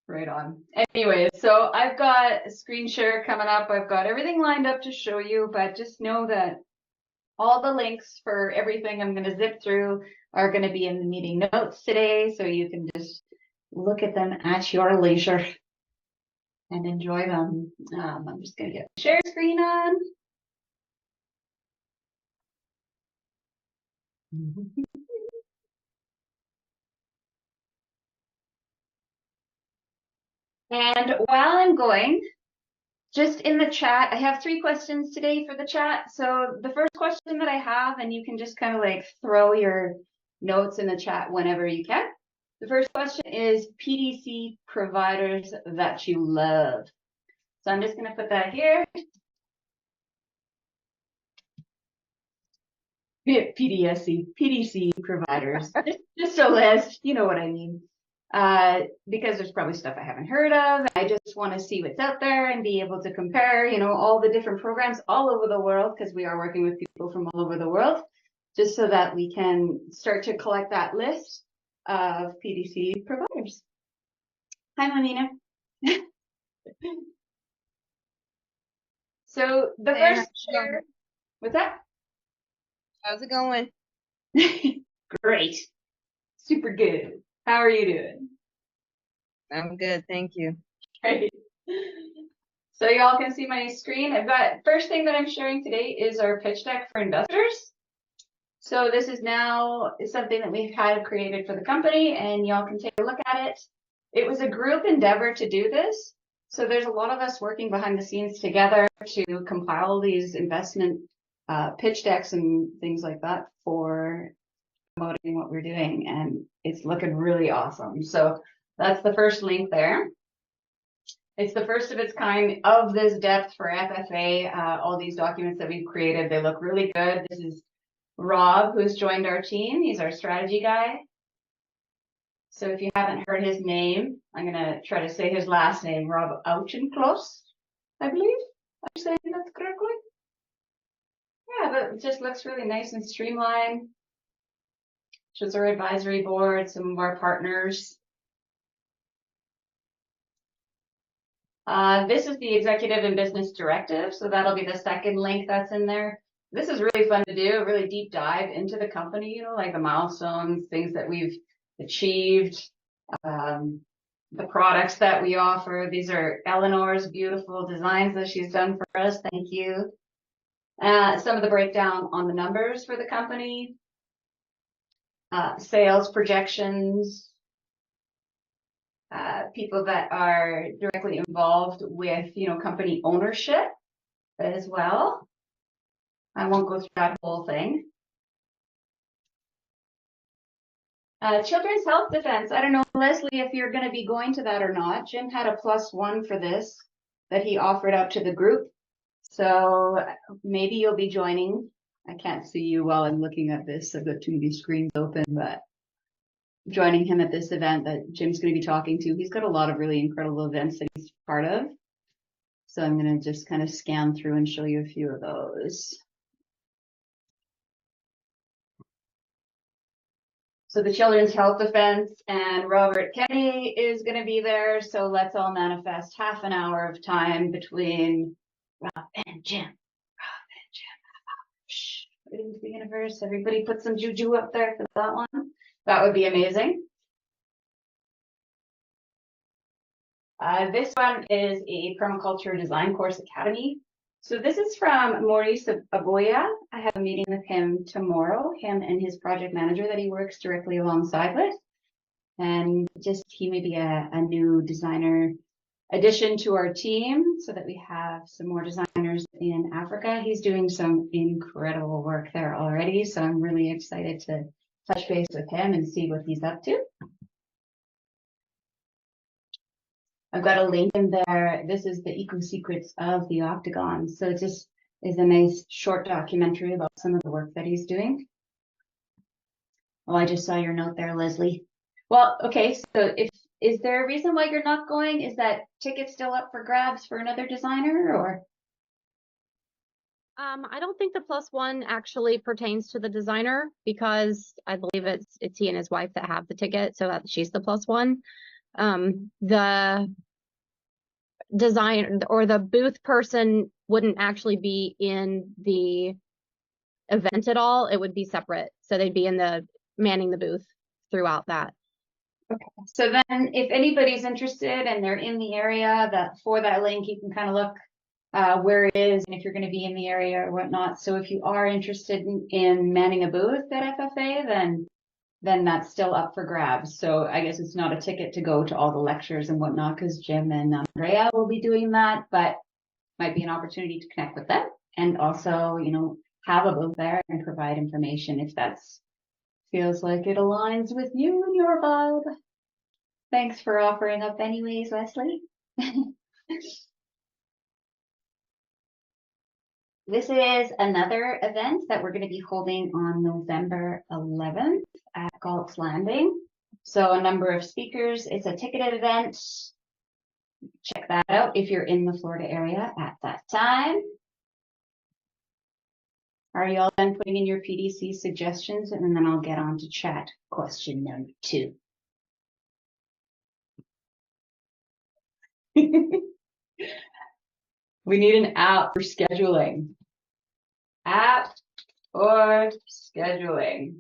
Right on. Anyway, so I've got a screen share coming up. I've got everything lined up to show you, but just know that all the links for everything I'm going to zip through are going to be in the meeting notes today, so you can just look at them at your leisure and enjoy them. I'm just going to get the share screen on. And while I'm going, just in the chat, I have 3 questions today for the chat. So the first question that I have, and you can just kind of like throw your notes in the chat whenever you can. The first question is PDC providers that you love. So I'm just going to put that here. PDC providers, just a list, you know what I mean. Because there's probably stuff I haven't heard of. I just want to see what's out there and be able to compare, you know, all the different programs all over the world, because we are working with people from all over the world, just so that we can start to collect that list of PDC providers. Hi, Melina. So the first share, what's that? How's it going? Great. Super good. How are you doing? I'm good, thank you. Great. So y'all can see my screen. I've got, first thing that I'm sharing today is our pitch deck for investors. So this is now something that we've had created for the company, and y'all can take a look at it. It was a group endeavor to do this. So there's a lot of us working behind the scenes together to compile these investment pitch decks and things like that for promoting what we're doing, and it's looking really awesome. So that's the first link there. It's the first of its kind of this depth for FFA. All these documents that we've created, they look really good. This is Rob, who's joined our team. He's our strategy guy. So if you haven't heard his name, I'm going to try to say his last name, Rob Auchincloss, I believe. I'm saying that correctly. Yeah, but it just looks really nice and streamlined. Shows our advisory board, some of our partners. This is the executive and business directive. So that'll be the second link that's in there. This is really fun to do, a really deep dive into the company, you know, like the milestones, things that we've achieved, the products that we offer. These are Eleanor's beautiful designs that she's done for us. Thank you. Some of the breakdown on the numbers for the company, sales projections, people that are directly involved with, you know, company ownership as well. I won't go through that whole thing. Children's Health Defense. I don't know, Leslie, if you're going to be going to that or not. Jim had a +1 for this that he offered up to the group. So maybe you'll be joining. I can't see you while I'm looking at this. I've got too many screens open, but joining him at this event that Jim's going to be talking to. He's got a lot of really incredible events that he's part of. So I'm going to just kind of scan through and show you a few of those. So the Children's Health Defense and Robert Kenny is going to be there. So let's all manifest half an hour of time between Rob and Jim. Rob and Jim. Shh. Right into the universe. Everybody put some juju up there for that one. That would be amazing. This one is a Permaculture Design Course Academy. So this is from Maurice Aboya. I have a meeting with him tomorrow, him and his project manager that he works directly alongside with. And just he may be a new designer addition to our team so that we have some more designers in Africa. He's doing some incredible work there already. So I'm really excited to touch base with him and see what he's up to. I've got a link in there. This is the Eco Secrets of the Octagon. So it just is a nice short documentary about some of the work that he's doing. Oh, I just saw your note there, Leslie. Well, okay, so is there a reason why you're not going? Is that ticket still up for grabs for another designer, or? I don't think the +1 actually pertains to the designer, because I believe it's he and his wife that have the ticket, so that she's the +1. the design or the booth person wouldn't actually be in the event at all. It would be separate. So they'd be in the manning the booth throughout that. Okay. So then if anybody's interested and they're in the area, that for that link, you can kind of look where it is and if you're going to be in the area or whatnot. So if you are interested in manning a booth at FFA, then that's still up for grabs. So I guess it's not a ticket to go to all the lectures and whatnot, because Jim and Andrea will be doing that, but might be an opportunity to connect with them and also, you know, have a booth there and provide information if that's feels like it aligns with you and your vibe. Thanks for offering up anyways, Wesley. This is another event that we're going to be holding on November 11th at Galt's Landing. So a number of speakers. It's a ticketed event. Check that out if you're in the Florida area at that time. Are you all done putting in your PDC suggestions? And then I'll get on to chat question number 2. We need an app for scheduling. App for scheduling.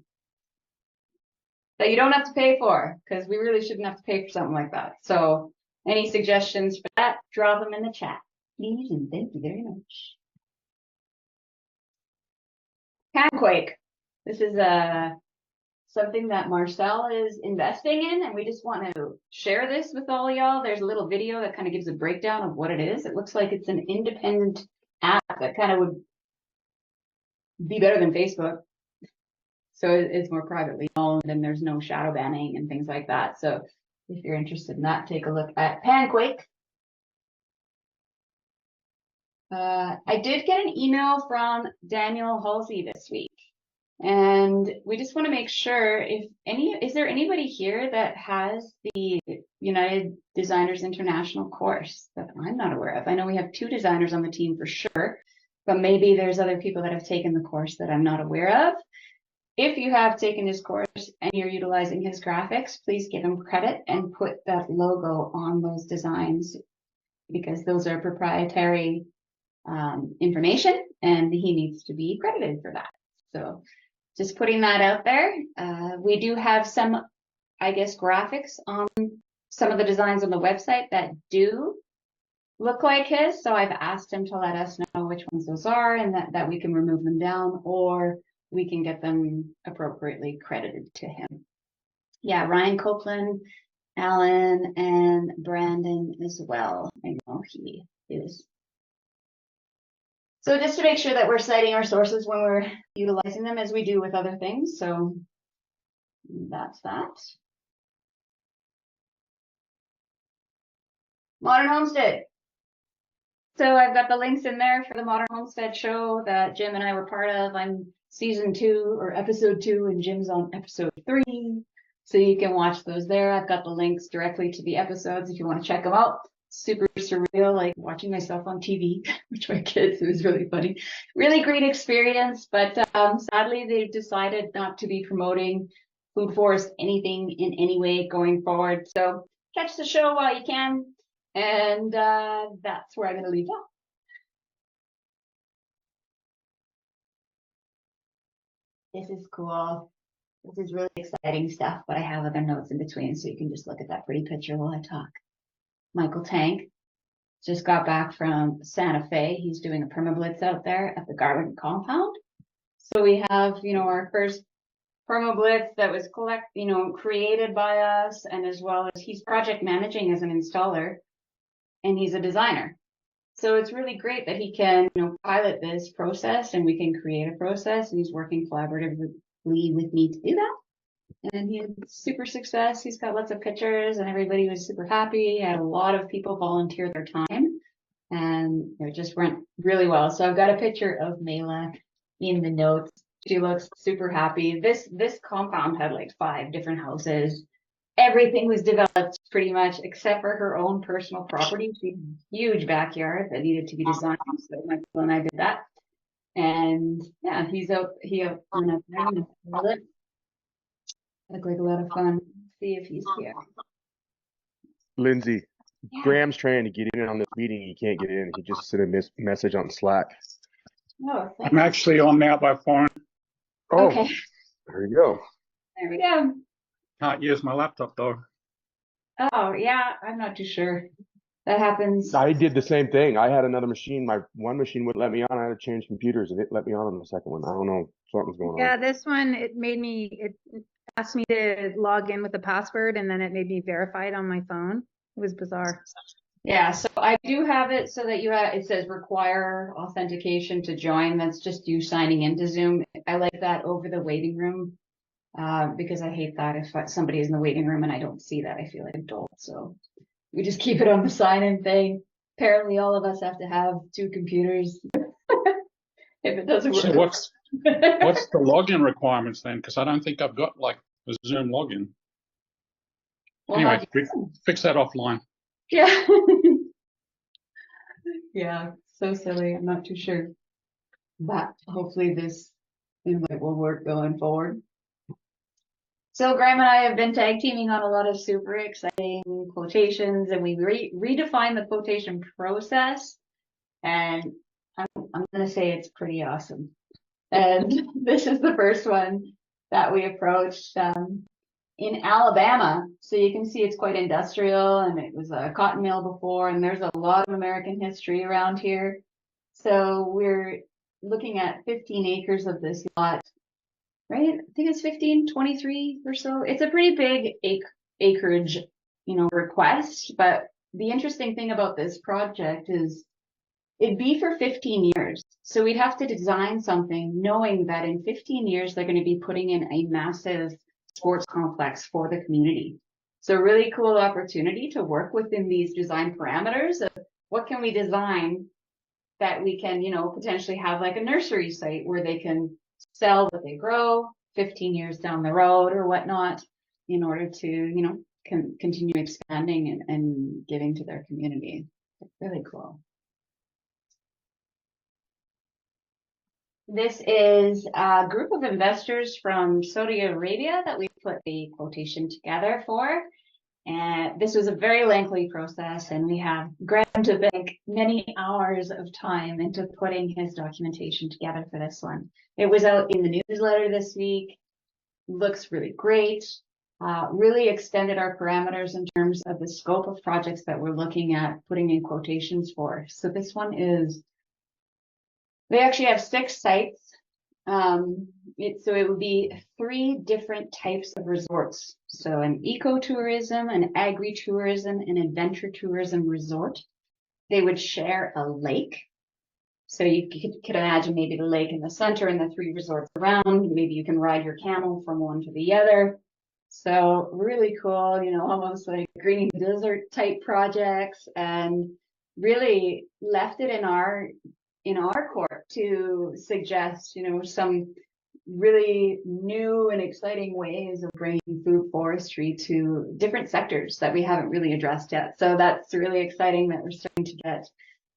That you don't have to pay for, because we really shouldn't have to pay for something like that. So any suggestions for that, drop them in the chat, please, and thank you very much. Panquake. This is something that Marcel is investing in, and we just want to share this with all y'all. There's a little video that kind of gives a breakdown of what it is. It looks like it's an independent app that kind of would be better than Facebook. So it's more privately owned and there's no shadow banning and things like that. So if you're interested in that, take a look at Panquake. I did get an email from Daniel Halsey this week, and we just want to make sure is there anybody here that has the United Designers International course that I'm not aware of? I know we have 2 designers on the team for sure, but maybe there's other people that have taken the course that I'm not aware of. If you have taken his course and you're utilizing his graphics, please give him credit and put that logo on those designs, because those are proprietary information and he needs to be credited for that. So just putting that out there. We do have some, I guess, graphics on some of the designs on the website that do look like his. So I've asked him to let us know which ones those are and that we can remove them down, or we can get them appropriately credited to him. Yeah, Ryan Copeland, Alan, and Brandon as well. I know he is. So just to make sure that we're citing our sources when we're utilizing them, as we do with other things. So that's that. Modern Homestead. So I've got the links in there for the Modern Homestead show that Jim and I were part of. I'm season 2 or episode 2, and Jim's on episode 3. So you can watch those there. I've got the links directly to the episodes if you want to check them out. Super surreal, like watching myself on TV, which my kids, it was really funny. Really great experience, but sadly they've decided not to be promoting Food Forest anything in any way going forward. So catch the show while you can, and that's where I'm going to leave off. This is cool. This is really exciting stuff, but I have other notes in between, so you can just look at that pretty picture while I talk. Michael Tank just got back from Santa Fe. He's doing a permablitz out there at the Garden compound. So we have, our first permablitz that was created by us, and as well as he's project managing as an installer, and he's a designer. So it's really great that he can, pilot this process and we can create a process, and he's working collaboratively with me to do that. And he had super success. He's got lots of pictures and everybody was super happy. He had a lot of people volunteer their time, and it just went really well. So I've got a picture of Mela in the notes. She looks super happy. This compound had like 5 different houses. Everything was developed pretty much except for her own personal property. She had a huge backyard that needed to be designed. So Michael and I did that. And yeah, he went up there and installed it. Looked like a lot of fun. See if he's here. Lindsay, Yeah. Graham's trying to get in on this meeting. He can't get in. He just sent a message on Slack. Oh, thanks. I'm actually on now by phone. Oh, Okay, there you go. there we go. Can't use my laptop though. Oh, yeah, I'm not too sure. That happens. I did the same thing. I had another machine. My one machine wouldn't let me on. I had to change computers, and it let me on the second one. I don't know. Something's going Yeah, on. this one, it asked me to log in with a password and then it made me verify it on my phone. It was bizarre. Yeah, so I do have it so that it says require authentication to join. That's just you signing into Zoom. I like that over the waiting room, because I hate that if somebody is in the waiting room and I don't see that, I feel like an adult. So we just keep it on the sign-in thing. Apparently all of us have to have 2 computers if it doesn't So work. what's the login requirements then? Because I don't think I've got like a Zoom login. Well, how Anyway, do you- fix that offline. Yeah. Yeah, so silly. I'm not too sure. But hopefully this invite will work going forward. So Graham and I have been tag teaming on a lot of super exciting quotations, and we redefined the quotation process. And I'm going to say it's pretty awesome. And this is the first one that we approached in Alabama. So you can see it's quite industrial, and it was a cotton mill before, and there's a lot of American history around here. So we're looking at 15 acres of this lot, right? I think it's 15, 23 or so. It's a pretty big acreage, request. But the interesting thing about this project is it'd be for 15 years. So we'd have to design something knowing that in 15 years, they're going to be putting in a massive sports complex for the community. So really cool opportunity to work within these design parameters of what can we design that we can, potentially have like a nursery site where they can sell what they grow 15 years down the road or whatnot in order to, continue expanding and giving to their community. Really cool. This is a group of investors from Saudi Arabia that we put the quotation together for. And this was a very lengthy process, and we have Graham to thank many hours of time into putting his documentation together for this one. It was out in the newsletter this week. Looks really great. Really extended our parameters in terms of the scope of projects that we're looking at putting in quotations for. So this one is, they actually have 6 sites. So it would be 3 different types of resorts. So an ecotourism, an agri-tourism, and adventure tourism resort. They would share a lake. So you could imagine maybe the lake in the center and the 3 resorts around. Maybe you can ride your camel from one to the other. So really cool, almost like green desert type projects, and really left it in our court to suggest, some really new and exciting ways of bringing food forestry to different sectors that we haven't really addressed yet. So that's really exciting that we're starting to get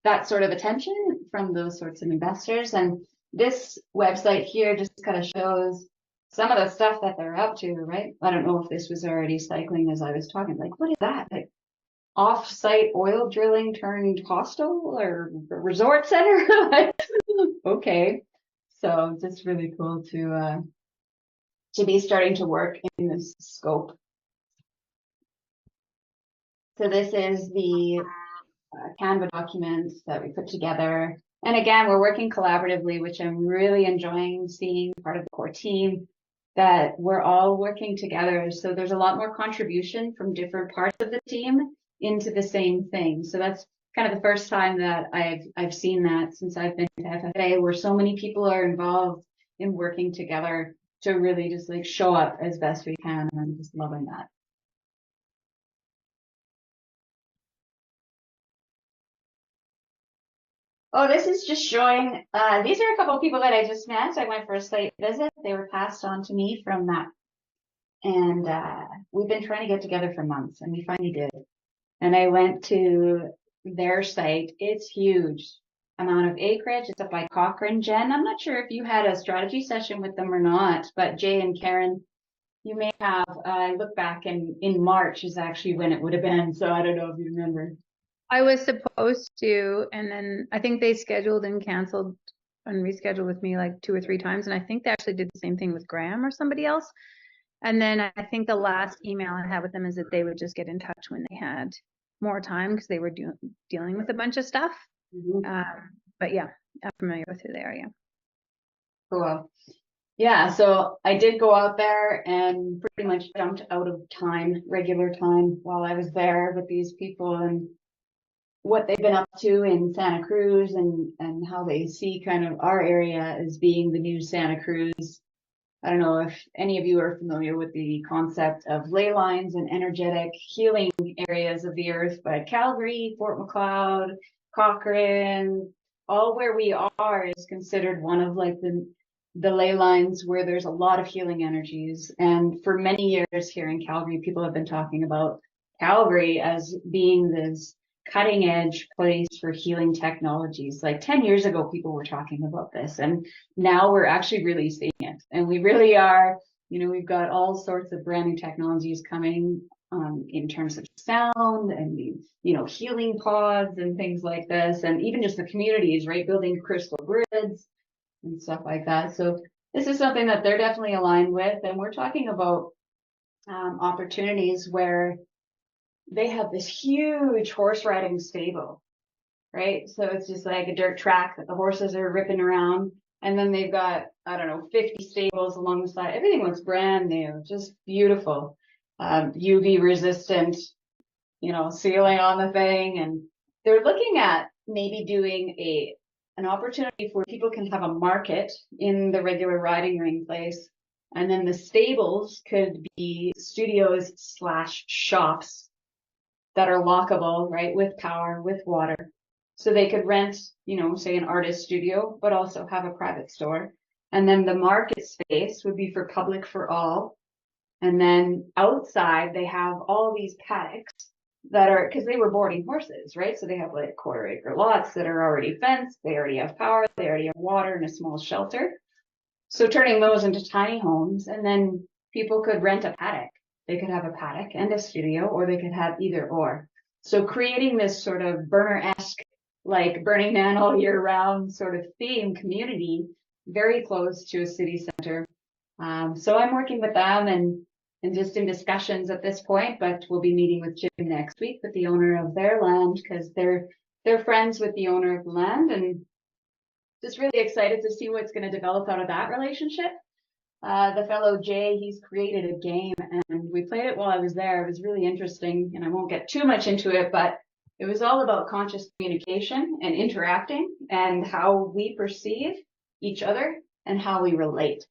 that sort of attention from those sorts of investors. And this website here just kind of shows some of the stuff that they're up to, right? I don't know if this was already cycling as I was talking, like, what is that? Like, off-site oil drilling turned hostel or resort center? Okay. So just really cool to be starting to work in this scope. So this is the Canva documents that we put together. And again, we're working collaboratively, which I'm really enjoying seeing part of the core team, that we're all working together. So there's a lot more contribution from different parts of the team into the same thing. So that's kind of the first time that I've seen that since I've been to FFA, where so many people are involved in working together to really just like show up as best we can. And I'm just loving that. Oh, this is just showing, these are a couple of people that I just met at my first site visit. They were passed on to me from that. And we've been trying to get together for months, and we finally did. And I went to their site. It's huge amount of acreage. It's up by Cochrane. Jen, I'm not sure if you had a strategy session with them or not, but Jay and Karen you may have, I look back and in March is actually when it would have been. So I don't know if you remember. I was supposed to, and then I think they scheduled and canceled and rescheduled with me like 2 or 3 times. And I think they actually did the same thing with Graham or somebody else. And then I think the last email I had with them is that they would just get in touch when they had more time because they were dealing with a bunch of stuff. But yeah, I'm familiar with who they are. Yeah. Cool. Yeah, so I did go out there and pretty much jumped out of time, regular time, while I was there with these people and what they've been up to in Santa Cruz and how they see kind of our area as being the new Santa Cruz. I don't know if any of you are familiar with the concept of ley lines and energetic healing areas of the earth, but Calgary, Fort McLeod, Cochrane, all where we are is considered one of like the ley lines where there's a lot of healing energies. And for many years here in Calgary, people have been talking about Calgary as being this cutting edge place for healing technologies. Like 10 years ago, people were talking about this, and now we're actually really seeing it. And we really are, we've got all sorts of brand new technologies coming in terms of sound and the, healing pods and things like this. And even just the communities, right? Building crystal grids and stuff like that. So this is something that they're definitely aligned with. And we're talking about opportunities where they have this huge horse riding stable, right? So it's just like a dirt track that the horses are ripping around. And then they've got, I don't know, 50 stables along the side. Everything looks brand new, just beautiful. UV resistant, sealing on the thing. And they're looking at maybe doing an opportunity where people can have a market in the regular riding ring place. And then the stables could be studios / shops that are lockable, right? With power, with water. So they could rent, say an artist studio, but also have a private store. And then the market space would be for public for all. And then outside they have all these paddocks that are, because they were boarding horses, right? So they have like 1/4 acre lots that are already fenced. They already have power. They already have water and a small shelter. So turning those into tiny homes, and then people could rent a paddock. They could have a paddock and a studio, or they could have either or. So creating this sort of Burner-esque, like Burning Man all year round sort of theme community, very close to a city center. So I'm working with them and just in discussions at this point, but we'll be meeting with Jim next week with the owner of their land, because they're friends with the owner of the land, and just really excited to see what's going to develop out of that relationship. The fellow Jay, he's created a game, and we played it while I was there. It was really interesting, and I won't get too much into it, but it was all about conscious communication and interacting and how we perceive each other and how we relate.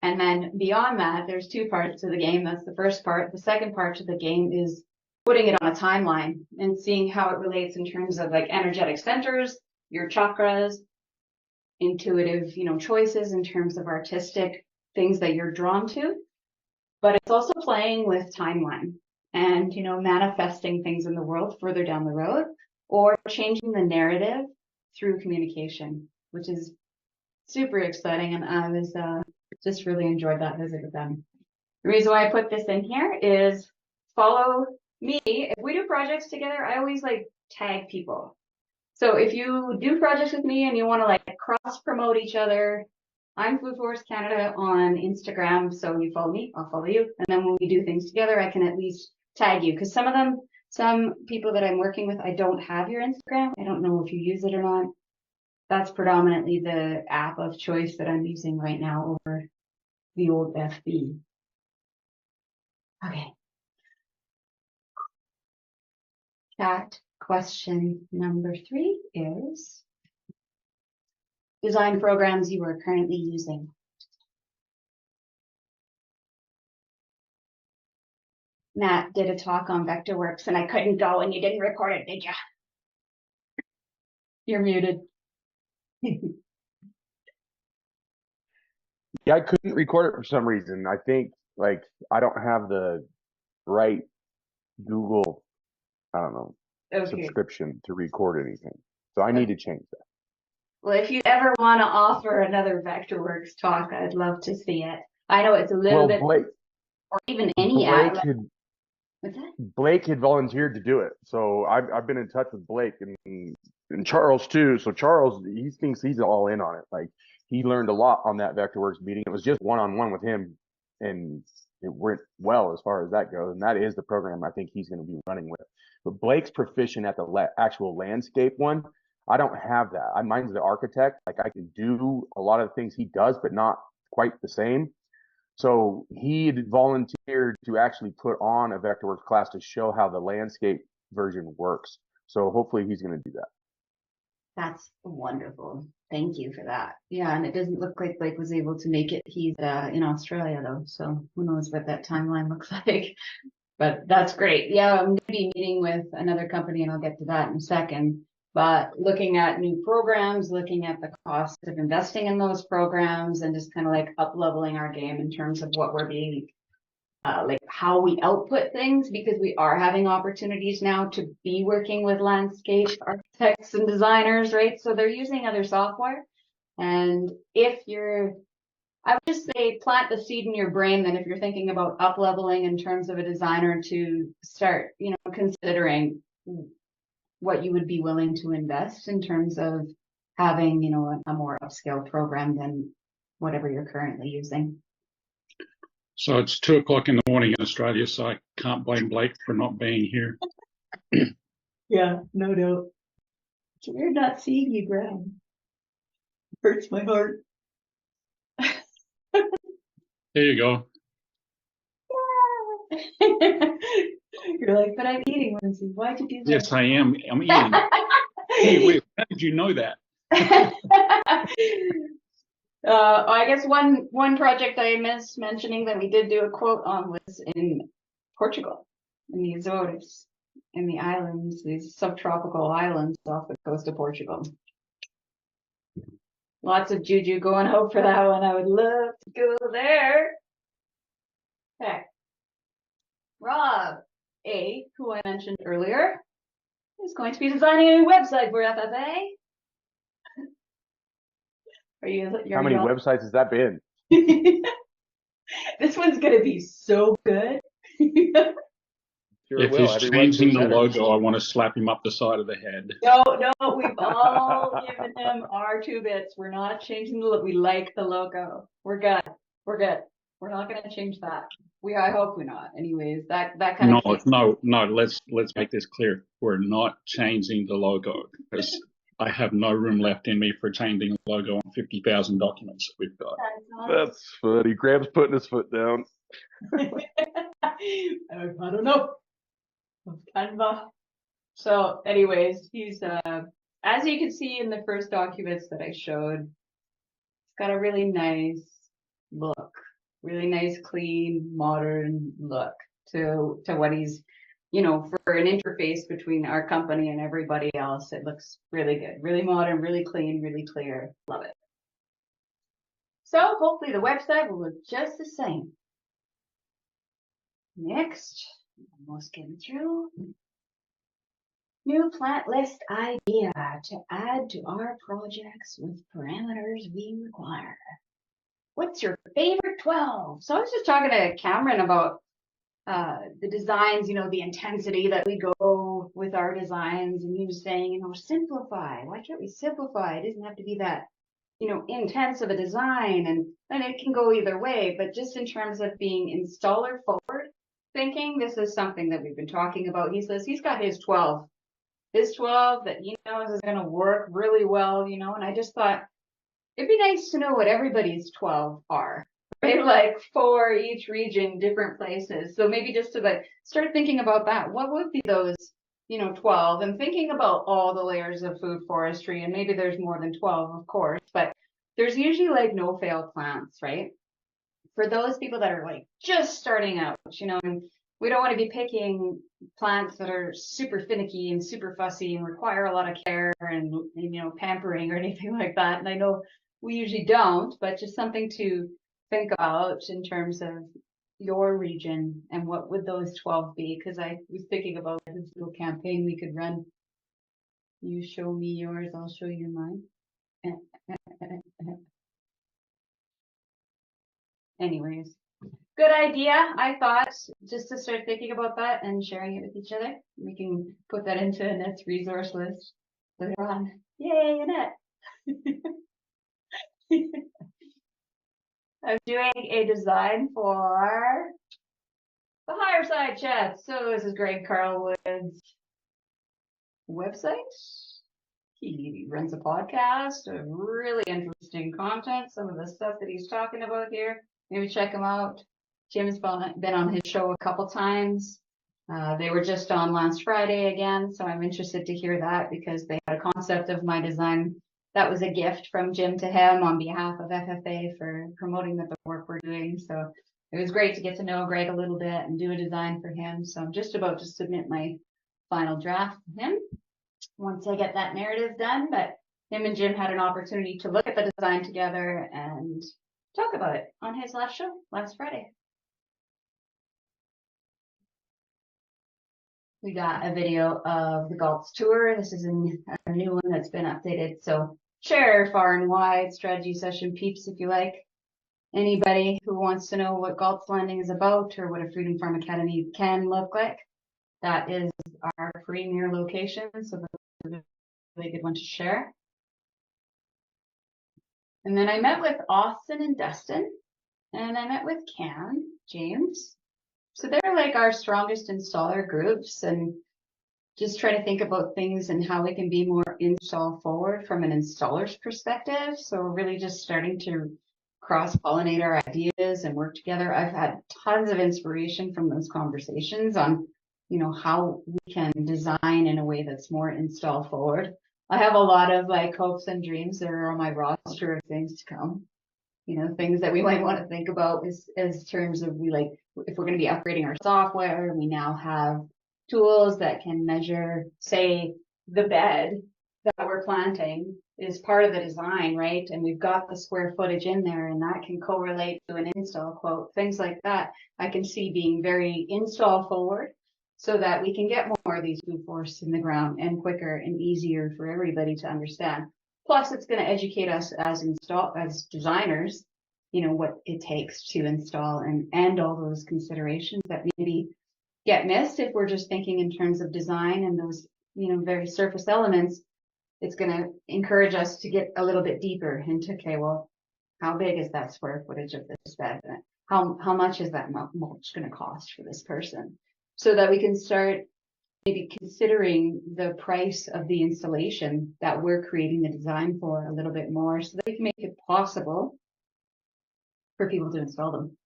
And then beyond that, there's 2 parts to the game. That's the first part. The second part to the game is putting it on a timeline and seeing how it relates in terms of like energetic centers, your chakras, intuitive, choices in terms of artistic things that you're drawn to. But it's also playing with timeline and, manifesting things in the world further down the road, or changing the narrative through communication, which is super exciting. And I was just really enjoyed that visit with them. The reason why I put this in here is follow me. If we do projects together, I always like tag people. So if you do projects with me and you want to like cross promote each other, I'm Food Forest Canada on Instagram. So you follow me, I'll follow you. And then when we do things together, I can at least tag you, because some people that I'm working with, I don't have your Instagram. I don't know if you use it or not. That's predominantly the app of choice that I'm using right now over the old FB. Okay. Chat question number 3 is design programs you are currently using. Matt did a talk on Vectorworks and I couldn't go, and you didn't record it, did you? You're muted. Yeah, I couldn't record it for some reason. I think like I don't have the right Google, I don't know, Okay. subscription to record anything. So I need to change that. Well, if you ever want to offer another Vectorworks talk, I'd love to see it. I know it's a little bit. or even any Blake ad. had What's that? Blake had volunteered to do it, so I've been in touch with Blake and Charles too. So Charles, he thinks he's all in on it. Like he learned a lot on that Vectorworks meeting. It was just one-on-one with him, and it went well as far as that goes. And that is the program I think he's going to be running with. But Blake's proficient at the actual landscape one. I don't have that. Mine's the architect. Like I can do a lot of the things he does, but not quite the same. So he volunteered to actually put on a Vectorworks class to show how the landscape version works. So hopefully he's going to do that. That's wonderful. Thank you for that. Yeah, and it doesn't look like Blake was able to make it. He's in Australia though, so who knows what that timeline looks like. But that's great. Yeah, I'm going to be meeting with another company, and I'll get to that in a second. But looking at new programs, looking at the cost of investing in those programs, and just kind of like up leveling our game in terms of what we're being, like how we output things, because we are having opportunities now to be working with landscape architects and designers, right? So they're using other software. And if you're, I would just say plant the seed in your brain that if you're thinking about up leveling in terms of a designer, to start, considering what you would be willing to invest in terms of having, a more upscale program than whatever you're currently using. So it's 2 o'clock in the morning in Australia, so I can't blame Blake for not being here. Yeah, no doubt. It's weird not seeing you, Graham. Hurts my heart. There you go. You're like, but I'm eating, Lindsay. Why'd you do that? Yes, I am. I'm eating. Hey, wait, how did you know that? I guess one project I missed mentioning that we did do a quote on was in Portugal, in the Azores, in the islands, these subtropical islands off the coast of Portugal. Lots of juju going out for that one. I would love to go there. Okay. Rob A, who I mentioned earlier, is going to be designing a new website for FFA. How many websites has that been? This one's gonna be so good. Sure If will. he's Every changing website the better. logo, I want to slap him up the side of the head. No, we've all given him our 2 bits. We're not changing the look. We like the logo. We're good. We're not gonna change that. I hope we're not. Anyways, that kind No, of no. Let's make this clear. We're not changing the logo because I have no room left in me for changing the logo on 50,000 documents that we've got. That's funny. Graham's putting his foot down. I don't know. Canva. So anyways, he's as you can see in the first documents that I showed, it's got a really nice look, really nice, clean, modern look to what he's, for an interface between our company and everybody else. It looks really good, really modern, really clean, really clear. Love it. So hopefully the website will look just the same. Next, almost getting through. New plant list idea to add to our projects with parameters we require. What's your favorite 12? So I was just talking to Cameron about the designs, the intensity that we go with our designs, and he was saying, simplify. Why can't we simplify? It doesn't have to be that, intense of a design, and it can go either way, but just in terms of being installer forward thinking, this is something that we've been talking about. He says he's got his 12 that he knows is going to work really well, and I just thought it'd be nice to know what everybody's 12 are, right? Like for each region, different places. So maybe just to start thinking about that. What would be those, 12, and thinking about all the layers of food forestry, and maybe there's more than 12, of course, but there's usually like no fail plants, right? For those people that are like just starting out, and we don't want to be picking plants that are super finicky and super fussy and require a lot of care and pampering or anything like that. And I know we usually don't, but just something to think about in terms of your region and what would those 12 be? Because I was thinking about this little campaign we could run. You show me yours, I'll show you mine. Anyways, good idea, I thought, just to start thinking about that and sharing it with each other. We can put that into Annette's resource list later on. Yay, Annette. I'm doing a design for the Fireside Chat. So this is Greg Carlwood's website. He runs a podcast of really interesting content. Some of the stuff that he's talking about here, maybe check him out. Jim's been on his show a couple times. They were just on last Friday again, so I'm interested to hear that because they had a concept of my design that was a gift from Jim to him on behalf of FFA for promoting the work we're doing. So it was great to get to know Greg a little bit and do a design for him. So I'm just about to submit my final draft to him once I get that narrative done. But him and Jim had an opportunity to look at the design together and talk about it on his last show last Friday. We got a video of the Galt's tour. This is a new one that's been updated. So share far and wide, strategy session peeps if you like. Anybody who wants to know what Galt's Landing is about or what a Freedom Farm Academy can look like, that is our premier location. So that's a really good one to share. And then I met with Austin and Dustin, and I met with Cam, James. So they're like our strongest installer groups, and just trying to think about things and how we can be more install forward from an installer's perspective. So we're really just starting to cross-pollinate our ideas and work together. I've had tons of inspiration from those conversations on, you know, how we can design in a way that's more install forward. I have a lot of like hopes and dreams that are on my roster of things to come. You know, things that we might want to think about as terms of if we're going to be upgrading our software, we now have tools that can measure, say, the bed that we're planting is part of the design, right? And we've got the square footage in there, and that can correlate to an install quote, things like that. I can see being very install forward so that we can get more of these food forests in the ground and quicker and easier for everybody to understand. Plus, it's going to educate us as designers, you know, what it takes to install and all those considerations that maybe get missed if we're just thinking in terms of design and those, you know, very surface elements. It's going to encourage us to get a little bit deeper into, okay, well, how big is that square footage of this bed? How much is that mulch going to cost for this person? So that we can start maybe considering the price of the installation that we're creating the design for a little bit more, so that we can make it possible for people to install them.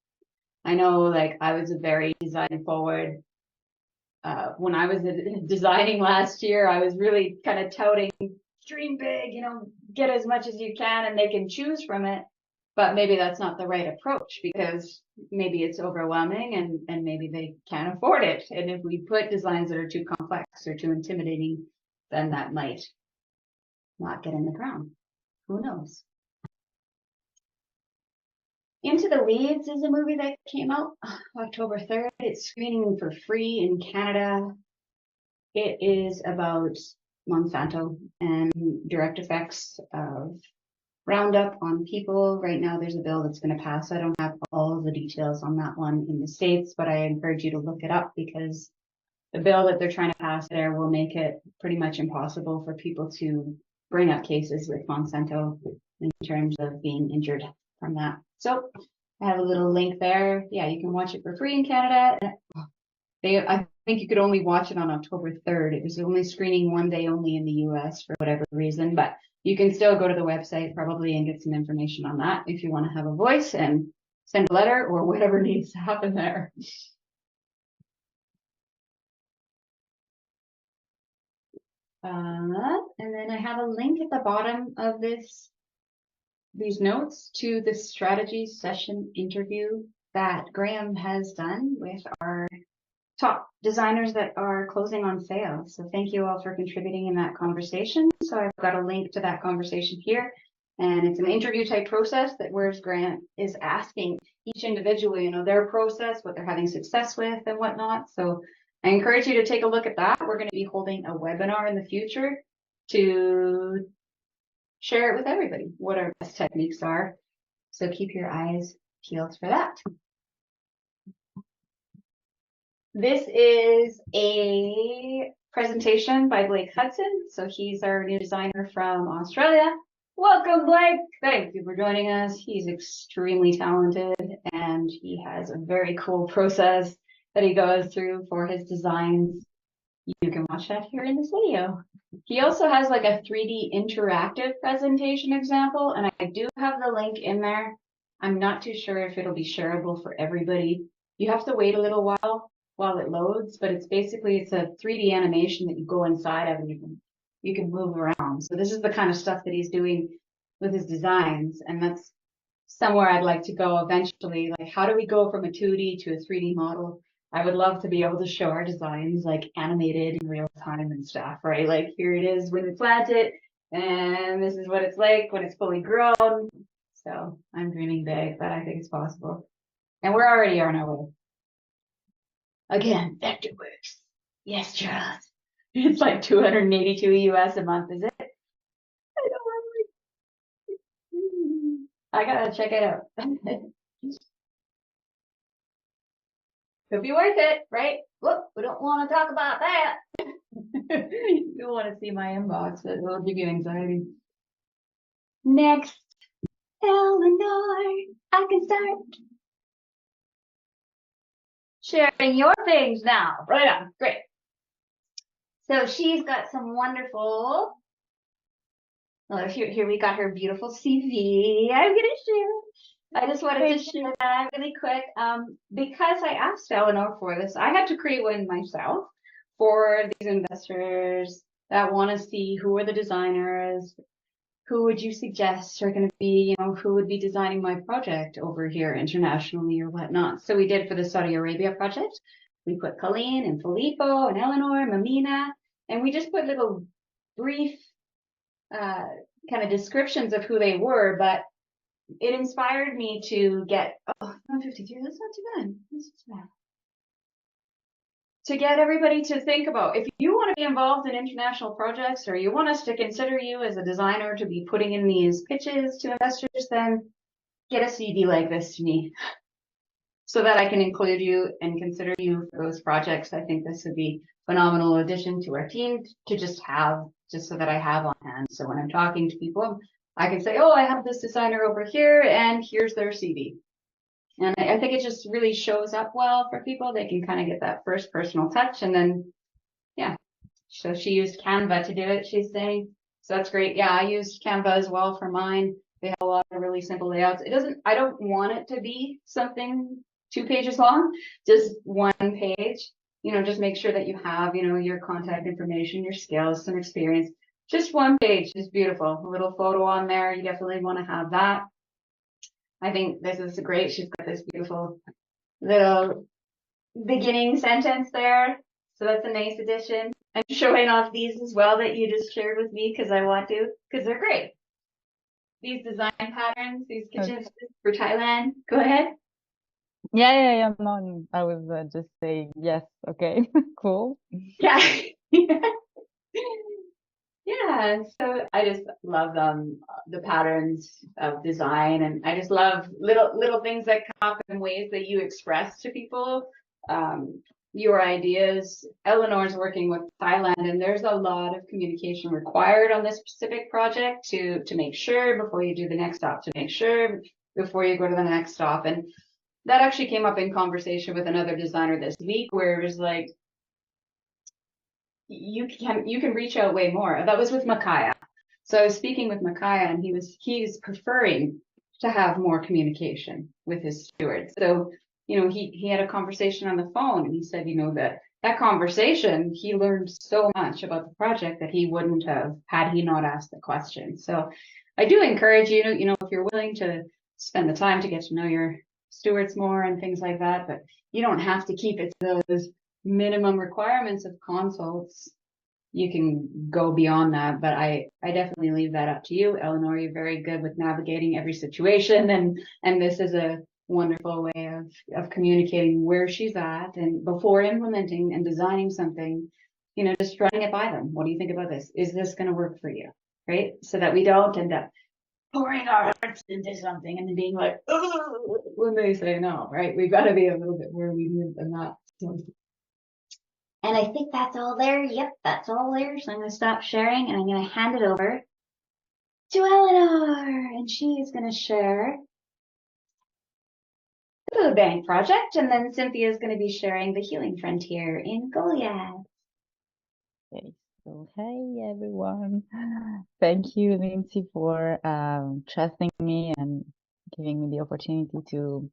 I know, like, I was a very design forward. When I was designing last year, I was really kind of touting dream big, you know, get as much as you can and they can choose from it. But maybe that's not the right approach, because maybe it's overwhelming and maybe they can't afford it. And if we put designs that are too complex or too intimidating, then that might not get in the ground. Who knows? Into the Weeds is a movie that came out October 3rd. It's screening for free in Canada. It is about Monsanto and direct effects of Roundup on people. Right now, there's a bill that's going to pass. I don't have all of the details on that one in the States, but I encourage you to look it up, because the bill that they're trying to pass there will make it pretty much impossible for people to bring up cases with Monsanto in terms of being injured from that. So I have a little link there. Yeah, you can watch it for free in Canada. I think you could only watch it on October 3rd. It was only screening one day only in the US for whatever reason, but you can still go to the website probably and get some information on that if you want to have a voice and send a letter or whatever needs to happen there. And then I have a link at the bottom of these notes to the strategy session interview that Graham has done with our top designers that are closing on sale. So thank you all for contributing in that conversation. So I've got a link to that conversation here, and it's an interview type process that whereas Grant is asking each individual, you know, their process, what they're having success with and whatnot. So I encourage you to take a look at that. We're going to be holding a webinar in the future to share it with everybody, what our best techniques are. So keep your eyes peeled for that. This is a presentation by Blake Hudson. So he's our new designer from Australia. Welcome, Blake. Thank you for joining us. He's extremely talented and he has a very cool process that he goes through for his designs. You can watch that here in this video. He also has like a 3D interactive presentation example, and I do have the link in there. I'm not too sure if it'll be shareable for everybody. You have to wait a little while it loads, but it's a 3D animation that you go inside of and you can move around. So this is the kind of stuff that he's doing with his designs, and that's somewhere I'd like to go eventually. Like, how do we go from a 2D to a 3D model? I would love to be able to show our designs like animated in real time and stuff, right? Like, here it is when we plant it, and this is what it's like when it's fully grown. So I'm dreaming big, but I think it's possible. And we're already on our way. Again, Vectorworks. Yes, Charles. It's like 282 US a month, is it? I don't I gotta check it out. Could be worth it, right? Look, we don't want to talk about that. You don't want to see my inbox, it will give you anxiety. Next, Eleanor, I can start sharing your things now. Right on, great. So she's got some wonderful, well, here we got her beautiful CV. I'm gonna share it. I just wanted to share that really quick. Because I asked Eleanor for this, I had to create one myself for these investors that want to see who are the designers, who would you suggest are going to be, who would be designing my project over here internationally or whatnot. So we did for the Saudi Arabia project. We put Colleen and Filippo and Eleanor, Mamina, and we just put little brief kind of descriptions of who they were, but it inspired me to get 153. That's not too bad. That's not too bad. To get everybody to think about, if you want to be involved in international projects or you want us to consider you as a designer to be putting in these pitches to investors, then get a CV like this to me so that I can include you and consider you for those projects. I think this would be a phenomenal addition to our team to just so that I have on hand. So when I'm talking to people, I can say, oh, I have this designer over here and here's their CV. And I think it just really shows up well for people. They can kind of get that first personal touch, and then, yeah. So she used Canva to do it, she's saying. So that's great. Yeah, I used Canva as well for mine. They have a lot of really simple layouts. I don't want it to be something 2 pages long, just 1 page. Just make sure that you have, your contact information, your skills, some experience. Just 1 page is beautiful. A little photo on there. You definitely want to have that. I think this is great. She's got this beautiful little beginning sentence there. So that's a nice addition. I'm showing off these as well that you just shared with me because I want to, because they're great. These design patterns, these kitchens for Thailand. Go ahead. Yeah. No, I was just saying yes. Okay, cool. Yeah. Yeah, so I just love the patterns of design, and I just love little things that come up in ways that you express to people your ideas. Eleanor's working with Thailand, and there's a lot of communication required on this specific project to make sure before you do the next stop, to make sure before you go to the next stop. And that actually came up in conversation with another designer this week, where it was like, you can reach out way more. That was with Makaya. So I was speaking with Makaya, and he's preferring to have more communication with his stewards. So, he had a conversation on the phone, and he said, that conversation, he learned so much about the project that he wouldn't have had he not asked the question. So I do encourage you to, if you're willing to spend the time to get to know your stewards more and things like that, but you don't have to keep it to those minimum requirements of consults. You can go beyond that, but I definitely leave that up to you. Eleanor, you're very good with navigating every situation, and this is a wonderful way of communicating where she's at, and before implementing and designing something, just running it by them. What do you think about this? Is this going to work for you? Right? So that we don't end up pouring our hearts into something and then being like, oh, when they say no, right? We've got to be a little bit more lenient than that. So And I think that's all there. Yep, that's all there. So I'm going to stop sharing and I'm going to hand it over to Eleanor. And she is going to share the food bank project. And then Cynthia is going to be sharing the healing frontier in Goliath. Okay, so hey everyone. Thank you, Lindsay, for trusting me and giving me the opportunity to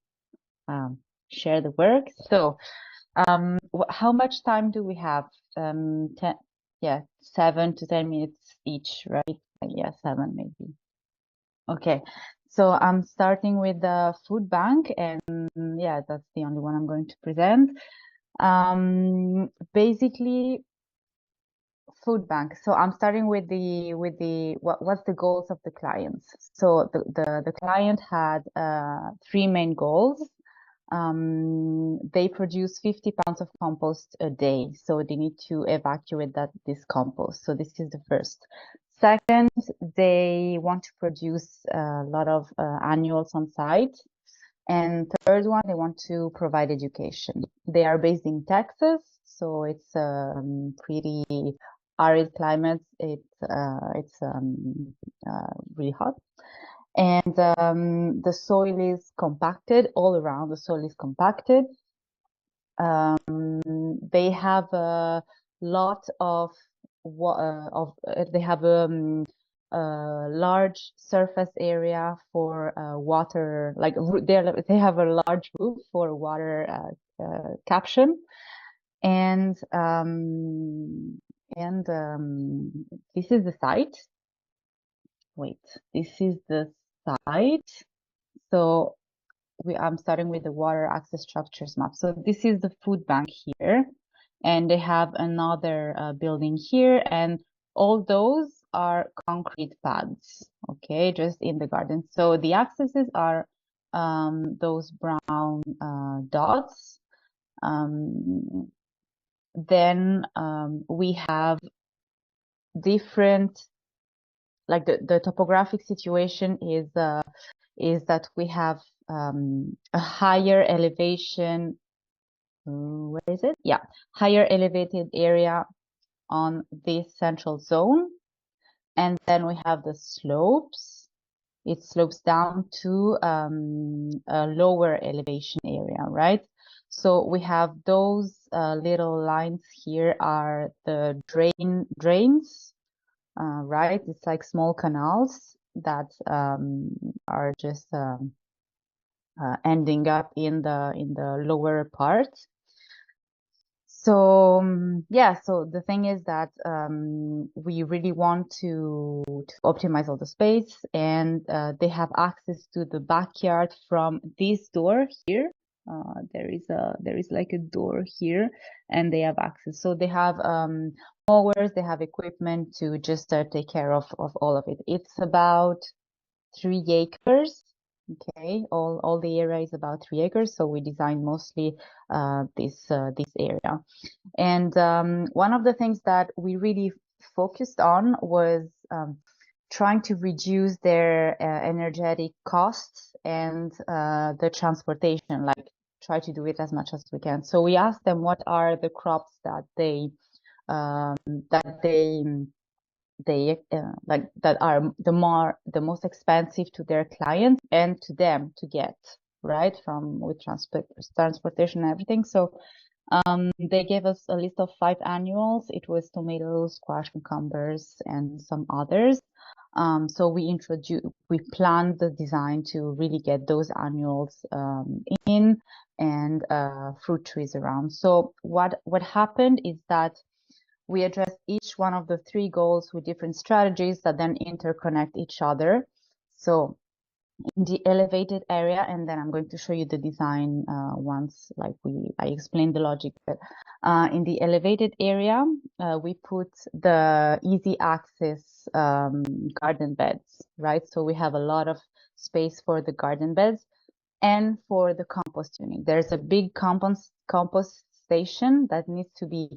share the work. So, how much time do we have? 7 to 10 minutes each, right? Yeah, 7 maybe. Okay, so I'm starting with the food bank, and yeah, that's the only one I'm going to present. Basically, food bank. So I'm starting with what's the goals of the clients. So the client had 3 main goals. They produce 50 pounds of compost a day, so they need to evacuate this compost. So this is the first. Second, they want to produce a lot of annuals on site. And third one, they want to provide education. They are based in Texas, so it's pretty arid climate. It's really hot. And the soil is compacted all around. The soil is compacted. They have a lot of they have a large surface area for water, like they have a large roof for water caption, and this is the site. Wait, this is the site. So I'm starting with the water access structures map. So this is the food bank here, and they have another building here, and all those are concrete pads, okay, just in the garden. So the accesses are those brown dots. Then we have different, like the topographic situation is that we have a higher elevation. Where is it? Yeah, higher elevated area on this central zone. And then we have the slopes. It slopes down to a lower elevation area, right? So we have those little lines here are the drains, right? It's like small canals that are just ending up in the lower part. So yeah, so the thing is that we really want to optimize all the space, and they have access to the backyard from this door here. There is like a door here, and they have access. So they have mowers, they have equipment to just take care of all of it. It's about 3 acres. Okay, all the area is about 3 acres, so we designed mostly this area. And one of the things that we really focused on was trying to reduce their energetic costs and the transportation, like try to do it as much as we can. So we asked them what are the crops that they like that are the most expensive to their clients and to them to get, right, from with transportation and everything. So they gave us a list of 5 annuals. It was tomatoes, squash, cucumbers, and some others. So we planned the design to really get those annuals in, and fruit trees around. So what happened is that we addressed each one of the 3 goals with different strategies that then interconnect each other. So in the elevated area, and then I'm going to show you the design once I explained the logic. But in the elevated area, we put the easy access garden beds, right? So we have a lot of space for the garden beds and for the compost unit. There's a big compost station that needs to be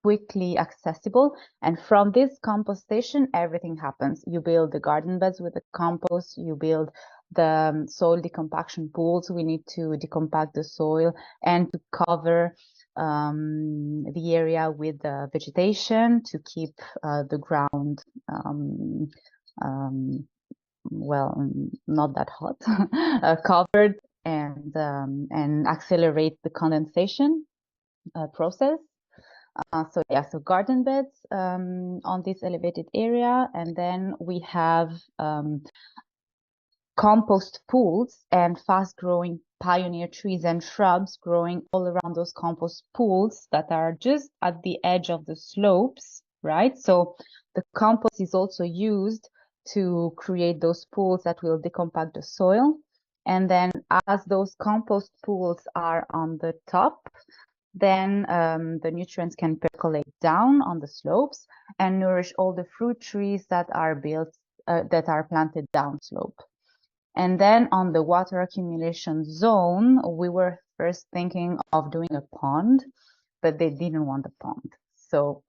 quickly accessible. And from this compost station, everything happens. You build the garden beds with the compost, you build the soil decompaction pools. We need to decompact the soil and to cover the area with the vegetation to keep the ground well, not that hot, covered, and accelerate the condensation process. So yeah, so garden beds on this elevated area, and then we have compost pools and fast-growing pioneer trees and shrubs growing all around those compost pools that are just at the edge of the slopes, right? So the compost is also used to create those pools that will decompact the soil. And then as those compost pools are on the top, then the nutrients can percolate down on the slopes and nourish all the fruit trees that are that are planted downslope. And then on the water accumulation zone, we were first thinking of doing a pond, but they didn't want a pond. So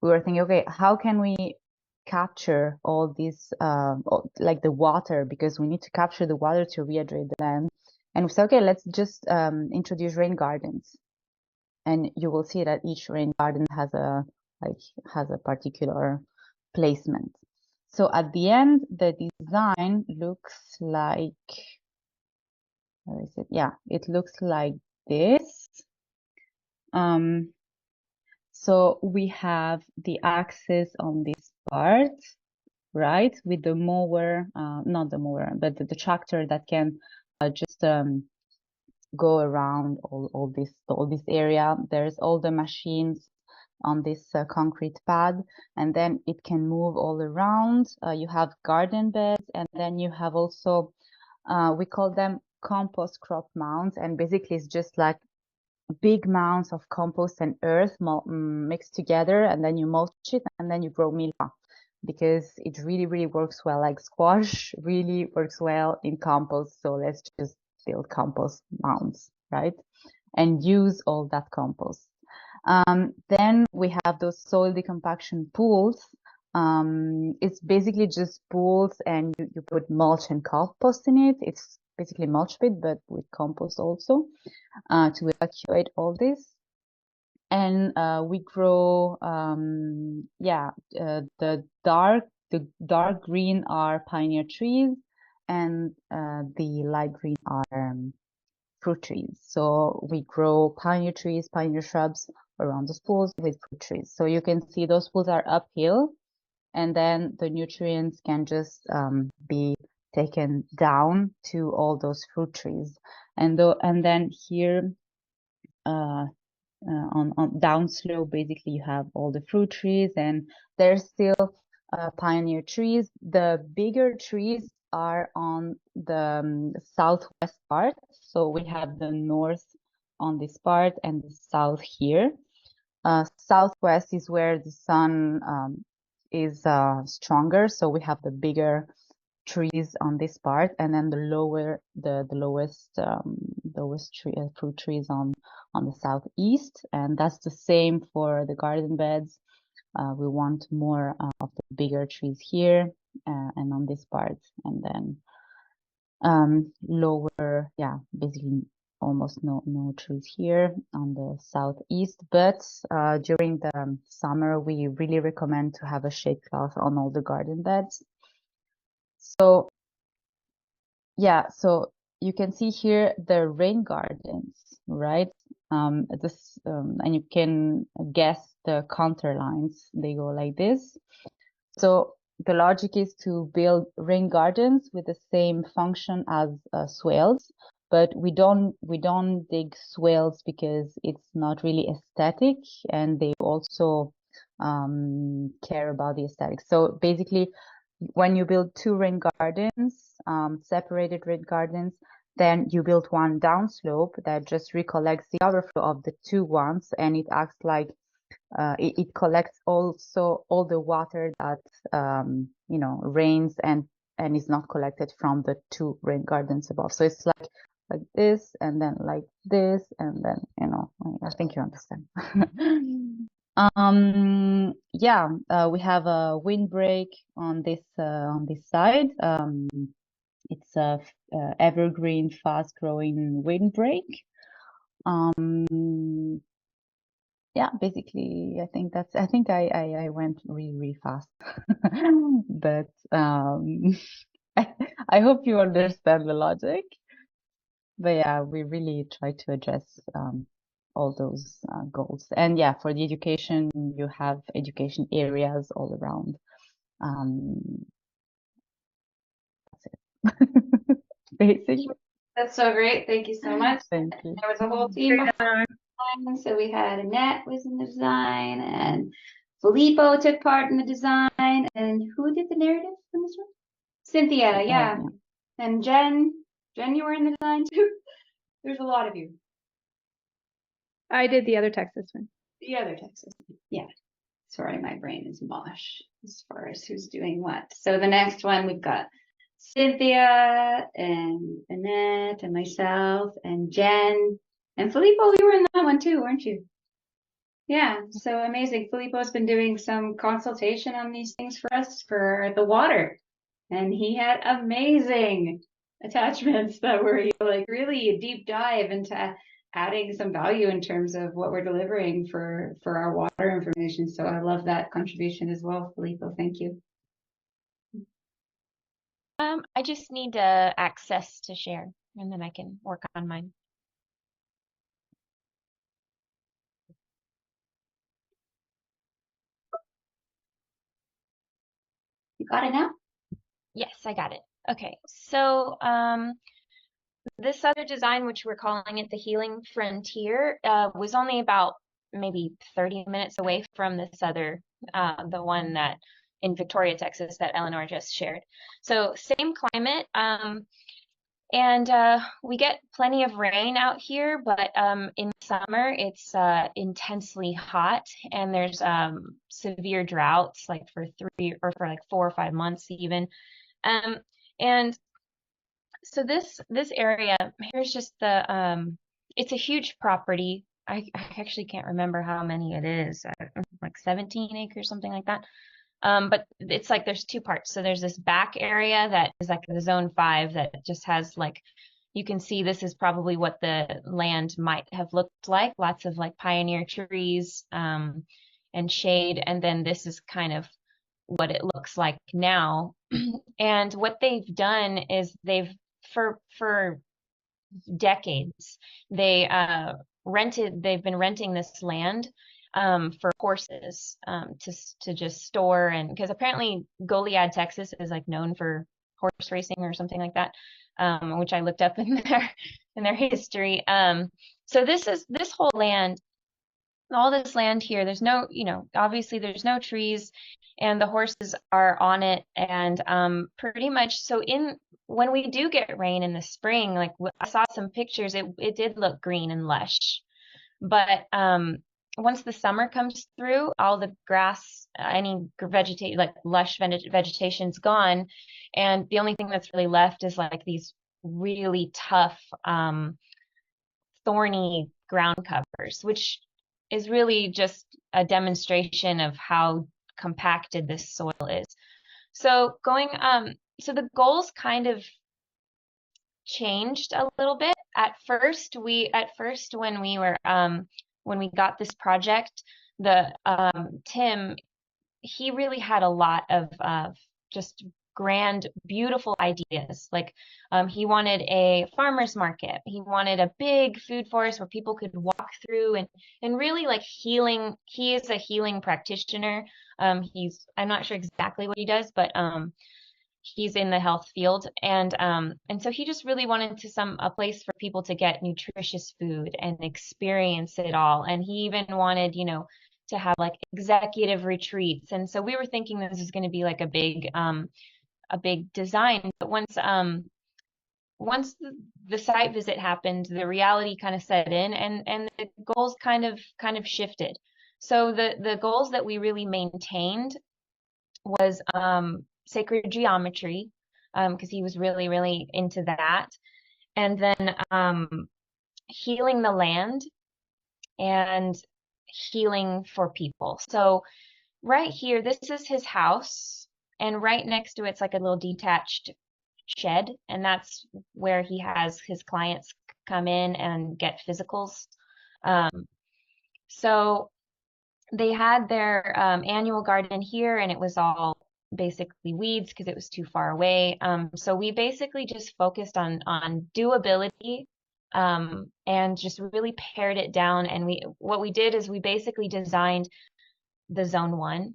we were thinking, okay, how can we capture all this, like the water, because we need to capture the water to rehydrate the land. And we said, okay, let's just introduce rain gardens. And you will see that each rain garden has a particular placement. So at the end, the design looks like, where is it? Yeah, it looks like this. So we have the axis on this part, right? With the mower, not the mower, but the tractor that can just go around all this area. There's all the machines on this concrete pad, and then it can move all around. You have garden beds, and then you have also we call them compost crop mounds, and basically it's just like big mounds of compost and earth mixed together, and then you mulch it, and then you grow milpa, because it really works well. Like squash really works well in compost, so let's just build compost mounds, right? And use all that compost. Then we have those soil decompaction pools. It's basically just pools, and you put mulch and compost in it. It's basically mulch pit, but with compost also, to evacuate all this. And we grow, the dark green are pioneer trees, and the light green are fruit trees. So we grow pioneer trees, pioneer shrubs around those pools with fruit trees. So you can see those pools are uphill, and then the nutrients can just be taken down to all those fruit trees. And then here on downslope, basically you have all the fruit trees, and there's still pioneer trees. The bigger trees are on the southwest part. So we have the north on this part and the south here. Southwest is where the sun is stronger, so we have the bigger trees on this part, and then the lowest fruit trees on the southeast, and that's the same for the garden beds. We want more of the bigger trees here and on this part, and then lower, basically almost no trees here on the southeast. But during the summer, we really recommend to have a shade cloth on all the garden beds. So yeah, so you can see here the rain gardens, right? And you can guess the contour lines. They go like this. So the logic is to build rain gardens with the same function as swales, but we don't dig swales because it's not really aesthetic, and they also care about the aesthetics. So basically, when you build two rain gardens, separated rain gardens, then you build one downslope that just recollects the overflow of the two ones, and it acts like it collects also all the water that rains and is not collected from the two rain gardens above. So it's like this, and then like this, and then I think you understand. We have a windbreak on this side. It's a evergreen, fast-growing windbreak. yeah, basically, I think I went really, really fast. But I hope you understand the logic. But yeah, we really try to address all those goals. And yeah, for the education, you have education areas all around. That's it. Basically, That's so great. Thank you so much. thank you. There was a whole team behind the design. So we had Annette was in the design, and Filippo took part in the design. And who did the narrative in this one? Cynthia, yeah. And Jen, you were in the design too. There's a lot of you. I did the other Texas one. The other Texas, yeah. Sorry, my brain is mush as far as who's doing what. So the next one we've got Cynthia and Annette and myself and Jen and Filippo. You were in that one too, weren't you? Yeah, so amazing. Filippo's been doing some consultation on these things for us for the water, and he had amazing attachments that were like really a deep dive into adding some value in terms of what we're delivering for our water information. So I love that contribution as well, Filippo. Thank you. I just need access to share, and then I can work on mine. You got it now? Yes, I got it. Okay, so this other design, which we're calling it the Healing Frontier, was only about maybe 30 minutes away from this other, the one that in Victoria, Texas, that Eleanor just shared. So same climate, and we get plenty of rain out here, but in summer it's intensely hot, and there's severe droughts, like for 4 or 5 months even. And so this area here's just the it's a huge property. I actually can't remember how many it is, like 17 acres, something like that. But it's like there's two parts. So there's this back area that is like the zone 5 that just has like, you can see this is probably what the land might have looked like, lots of like pioneer trees and shade. And then this is kind of what it looks like now. And what they've done is for decades, they've been renting this land for horses to just store, and because apparently Goliad, Texas is like known for horse racing or something like that, which I looked up in their history. So this whole land, all this land here, there's no, obviously there's no trees, and the horses are on it, and pretty much so when we do get rain in the spring, like I saw some pictures, it did look green and lush. But once the summer comes through, all the grass, any like lush vegetation's gone, and the only thing that's really left is like these really tough, thorny ground covers, which is really just a demonstration of how compacted this soil is. So so the goals kind of changed a little bit. At first when we got this project, Tim, he really had a lot of just grand, beautiful ideas. Like he wanted a farmer's market. He wanted a big food forest where people could walk through and really like healing. He is a healing practitioner. I'm not sure exactly what he does, but he's in the health field, and so he just really wanted a place for people to get nutritious food and experience it all. And he even wanted, to have like executive retreats. And so we were thinking this is going to be like a big design. But once the site visit happened, the reality kind of set in, and the goals kind of shifted. So the goals that we really maintained was sacred geometry, because he was really, really into that. And then healing the land and healing for people. So right here, this is his house, and right next to it's like a little detached shed, and that's where he has his clients come in and get physicals. So they had their annual garden here, and it was all basically weeds because it was too far away. So we basically just focused on doability, and just really pared it down. And what we did is we basically designed the zone 1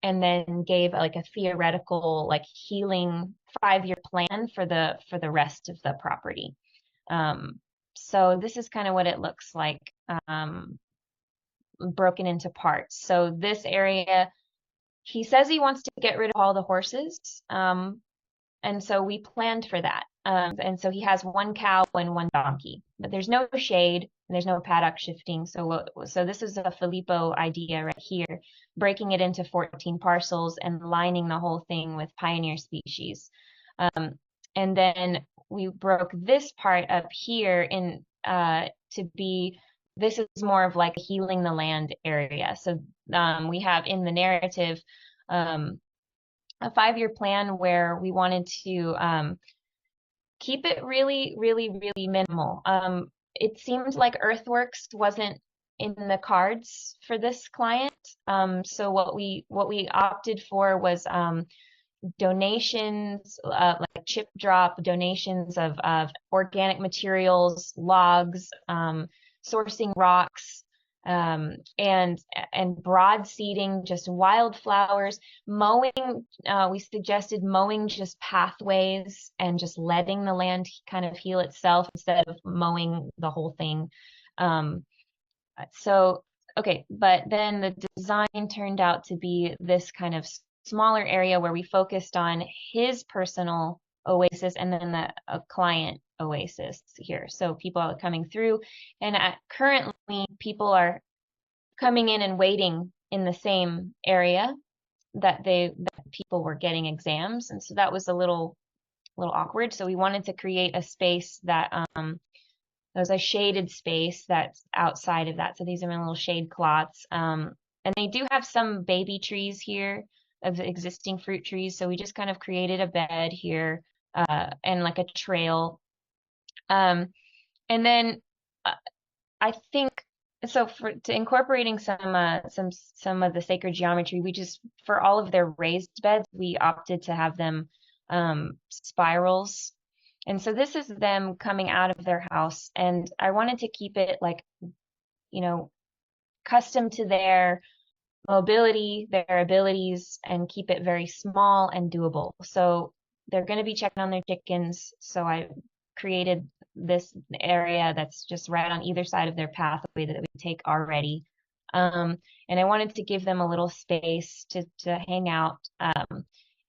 and then gave like a theoretical like healing 5-year plan for the rest of the property. So this is kind of what it looks like, broken into parts. So this area, he says he wants to get rid of all the horses. And so we planned for that. And so he has 1 cow and 1 donkey, but there's no shade and there's no paddock shifting. So this is a Filippo idea right here, breaking it into 14 parcels and lining the whole thing with pioneer species. And then we broke this part up here in to be, this is more of like a healing the land area. So we have in the narrative a 5-year plan where we wanted to keep it really, really, really minimal. It seemed like earthworks wasn't in the cards for this client. So what we opted for was donations, like chip drop donations of organic materials, logs, sourcing rocks, and broad seeding, just wildflowers, mowing. We suggested mowing just pathways and just letting the land kind of heal itself instead of mowing the whole thing. So, okay, but then the design turned out to be this kind of smaller area where we focused on his personal oasis and then the client oasis here. So people are coming through, and currently people are coming in and waiting in the same area that people were getting exams, and so that was a little awkward. So we wanted to create a space that was a shaded space that's outside of that. So these are my little shade clots, and they do have some baby trees here of existing fruit trees. So we just kind of created a bed here and like a trail. And then I think so to incorporating some of the sacred geometry, we just, for all of their raised beds, we opted to have them spirals. And so this is them coming out of their house, and I wanted to keep it like, you know, custom to their mobility, their abilities, and keep it very small and doable. So they're going to be checking on their chickens. So I created this area that's just right on either side of their pathway that we take already. And I wanted to give them a little space to hang out.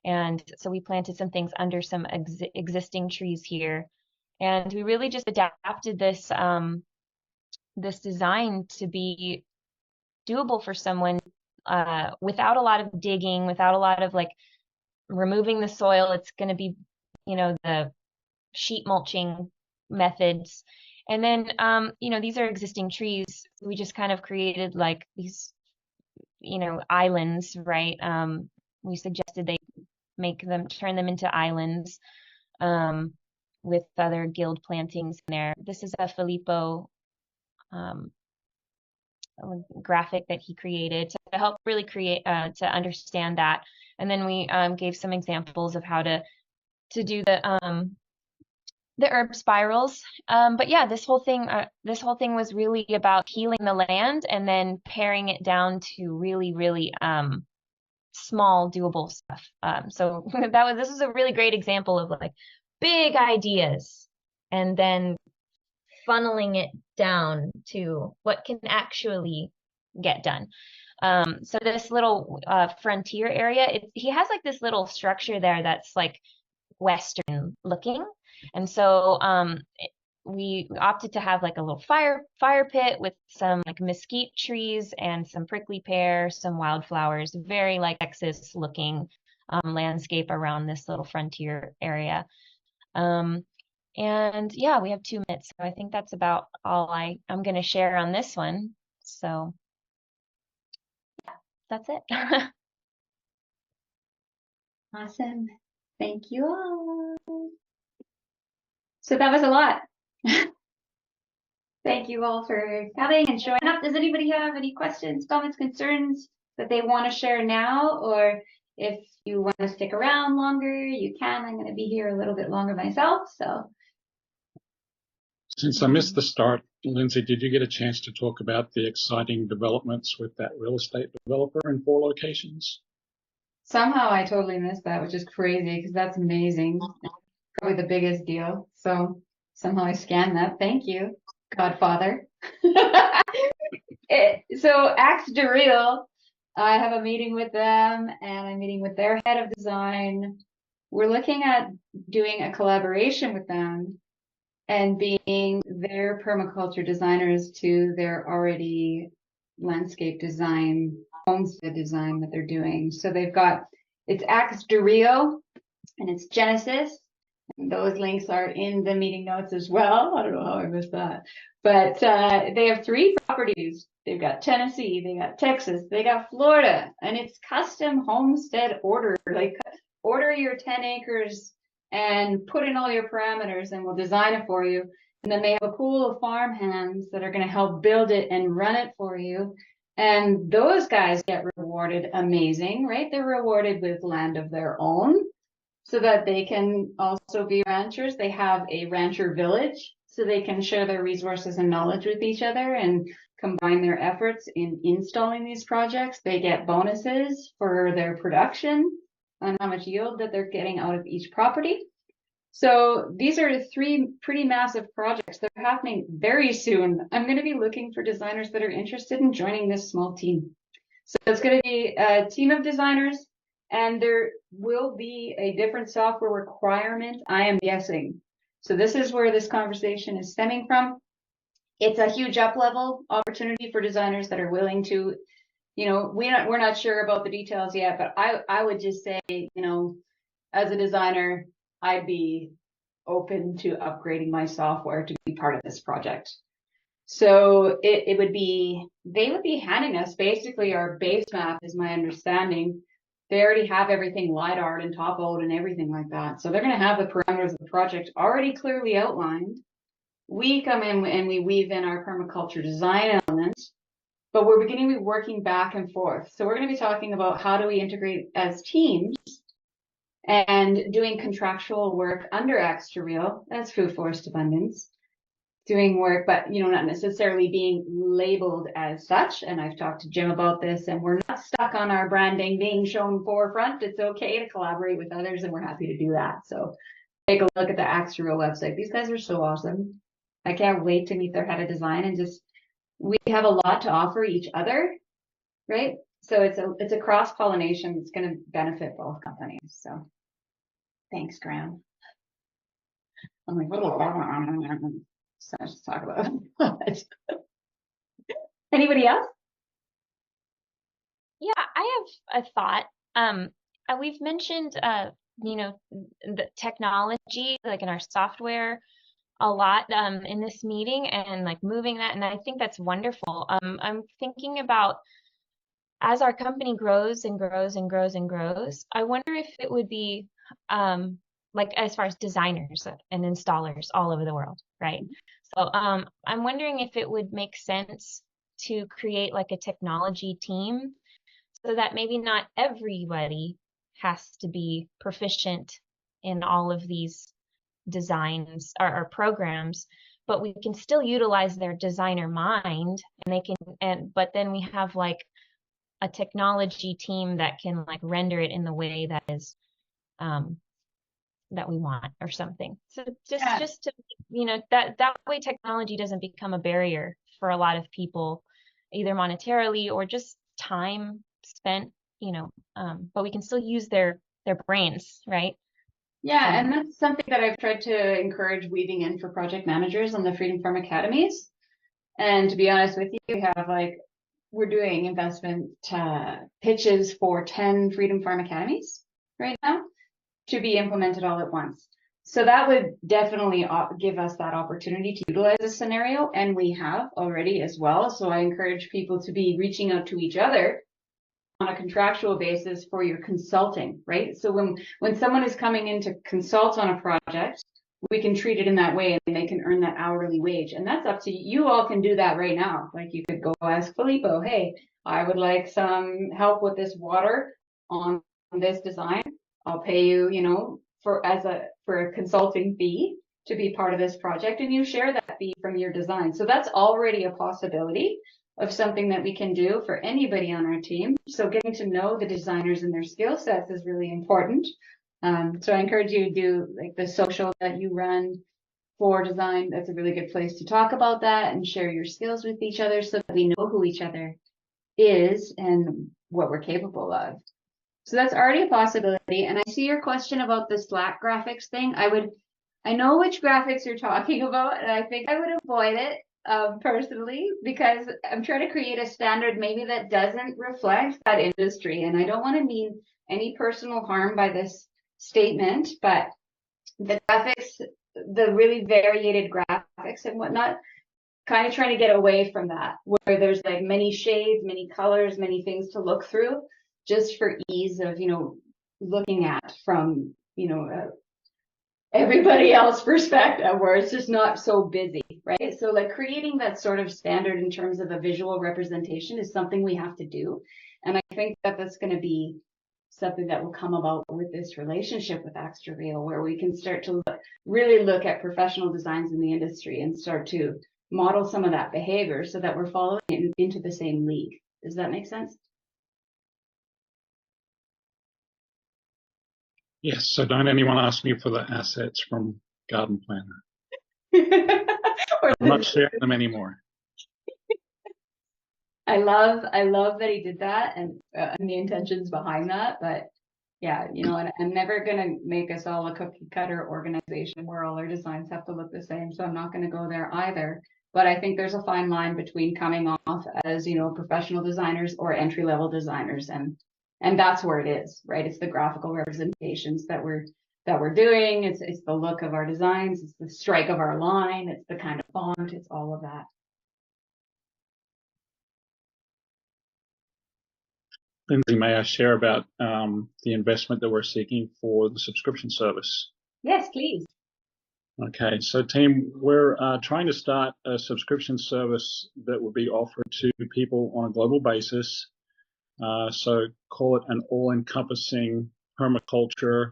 And so we planted some things under some existing trees here. And we really just adapted this this design to be doable for someone without a lot of digging, without a lot of like removing the soil. It's going to be, you know, the sheet mulching methods. And then, you know, these are existing trees. We just kind of created like these, you know, islands, right? We suggested they turn them into islands with other guild plantings in there. This is a Filippo graphic that he created to help really create, to understand that. And then we gave some examples of how to do the herb spirals. But yeah, this whole thing was really about healing the land and then paring it down to really, really small, doable stuff. So this was a really great example of like big ideas and then funneling it down to what can actually get done. So this little frontier area, he has like this little structure there that's like Western looking. And so we opted to have like a little fire pit with some like mesquite trees and some prickly pear, some wildflowers, very like Texas looking landscape around this little frontier area. And yeah, we have 2 minutes. So I think that's about all I'm going to share on this one. So yeah, that's it. Awesome. Thank you all. So that was a lot. Thank you all for coming and showing up. Does anybody have any questions, comments, concerns that they want to share now? Or if you want to stick around longer, you can. I'm going to be here a little bit longer myself. So Since I missed the start, Lindsay, did you get a chance to talk about the exciting developments with that real estate developer in 4 locations? somehow I totally missed that, which is crazy because that's amazing. Probably the biggest deal. So somehow I scanned that. Thank you, Godfather. So Axe de Real, I have a meeting with them and I'm meeting with their head of design. We're looking at doing a collaboration with them and being their permaculture designers to their already landscape design, homestead design that they're doing. So they've got, it's Axe de Real and it's Genesis. And those links are in the meeting notes as well. I don't know how I missed that. But they have 3 properties. They've got Tennessee, they got Texas, they got Florida, and it's custom homestead order. Like order your 10 acres and put in all your parameters and we'll design it for you. And then they have a pool of farm hands that are going to help build it and run it for you. And those guys get rewarded amazing, right? They're rewarded with land of their own so that they can also be ranchers. They have a rancher village so they can share their resources and knowledge with each other and combine their efforts in installing these projects. They get bonuses for their production on how much yield that they're getting out of each property. So these are 3 pretty massive projects. They're happening very soon. I'm going to be looking for designers that are interested in joining this small team. So it's going to be a team of designers, and there will be a different software requirement, I am guessing. So this is where this conversation is stemming from. It's a huge up-level opportunity for designers that are willing to, you know, we're not sure about the details yet, but I would just say, you know, as a designer, I'd be open to upgrading my software to be part of this project. So it would be, they would be handing us basically our base map, is my understanding. They already have everything LiDAR and topoed and everything like that. So they're going to have the parameters of the project already clearly outlined. We come in and we weave in our permaculture design elements, but we're beginning to be working back and forth. So we're going to be talking about how do we integrate as teams and doing contractual work under Axe de Real, that's Food Forest Abundance, doing work, but you know, not necessarily being labeled as such. And I've talked to Jim about this, and we're not stuck on our branding being shown forefront. It's okay to collaborate with others, and we're happy to do that. So take a look at the Axe de Real website. These guys are so awesome. I can't wait to meet their head of design, and just we have a lot to offer each other, right? So it's a cross pollination that's going to benefit both companies. So thanks, Graham. I'm like, so much to talk about. Anybody else? Yeah, I have a thought. We've mentioned, you know, the technology, like in our software, a lot in this meeting, and like moving that, and I think that's wonderful. I'm thinking about as our company grows and grows and grows and grows, I wonder if it would be like as far as designers and installers all over the world, right? So I'm wondering if it would make sense to create like a technology team so that maybe not everybody has to be proficient in all of these designs or programs, but we can still utilize their designer mind, and they can, but then we have like a technology team that can like render it in the way that is that we want or something. So just to, you know, that way technology doesn't become a barrier for a lot of people, either monetarily or just time spent, you know, but we can still use their brains, right? Yeah, and that's something that I've tried to encourage weaving in for project managers on the Freedom Farm Academies. And to be honest with you, we have like, we're doing investment pitches for 10 Freedom Farm Academies right now to be implemented all at once. So that would definitely give us that opportunity to utilize this scenario, and we have already as well. So I encourage people to be reaching out to each other on a contractual basis for your consulting, right? So when someone is coming in to consult on a project, we can treat it in that way and they can earn that hourly wage. And that's up to you. You all can do that right now. Like you could go ask Filippo, hey, I would like some help with this water on this design. I'll pay you, you know, for a consulting fee to be part of this project, and you share that fee from your design. So that's already a possibility of something that we can do for anybody on our team. So getting to know the designers and their skill sets is really important. So I encourage you to do like the social that you run for design. That's a really good place to talk about that and share your skills with each other so that we know who each other is and what we're capable of. So that's already a possibility. And I see your question about the Slack graphics thing. I know which graphics you're talking about, and I think I would avoid it personally, because I'm trying to create a standard maybe that doesn't reflect that industry. And I don't want to mean any personal harm by this statement, but the graphics, the really variated graphics and whatnot, kind of trying to get away from that, where there's like many shades, many colors, many things to look through, just for ease of, you know, looking at from, you know, everybody else's perspective, where it's just not so busy, right? So like creating that sort of standard in terms of a visual representation is something we have to do. And I think that that's going to be something that will come about with this relationship with Extra Real, where we can start to really look at professional designs in the industry and start to model some of that behavior so that we're following it into the same league. Does that make sense? Yes, so don't anyone ask me for the assets from Garden Planner. I'm not sharing them anymore. I love that he did that and the intentions behind that. But yeah, you know, and I'm never gonna make us all a cookie cutter organization where all our designs have to look the same. So I'm not gonna go there either. But I think there's a fine line between coming off as, you know, professional designers or entry level designers, and that's where it is, right? It's the graphical representations that we're doing. It's the look of our designs. It's the strike of our line. It's the kind of font. It's all of that. Lindsay, may I share about the investment that we're seeking for the subscription service? Yes, please. Okay, so team, we're trying to start a subscription service that will be offered to people on a global basis. So call it an all-encompassing permaculture,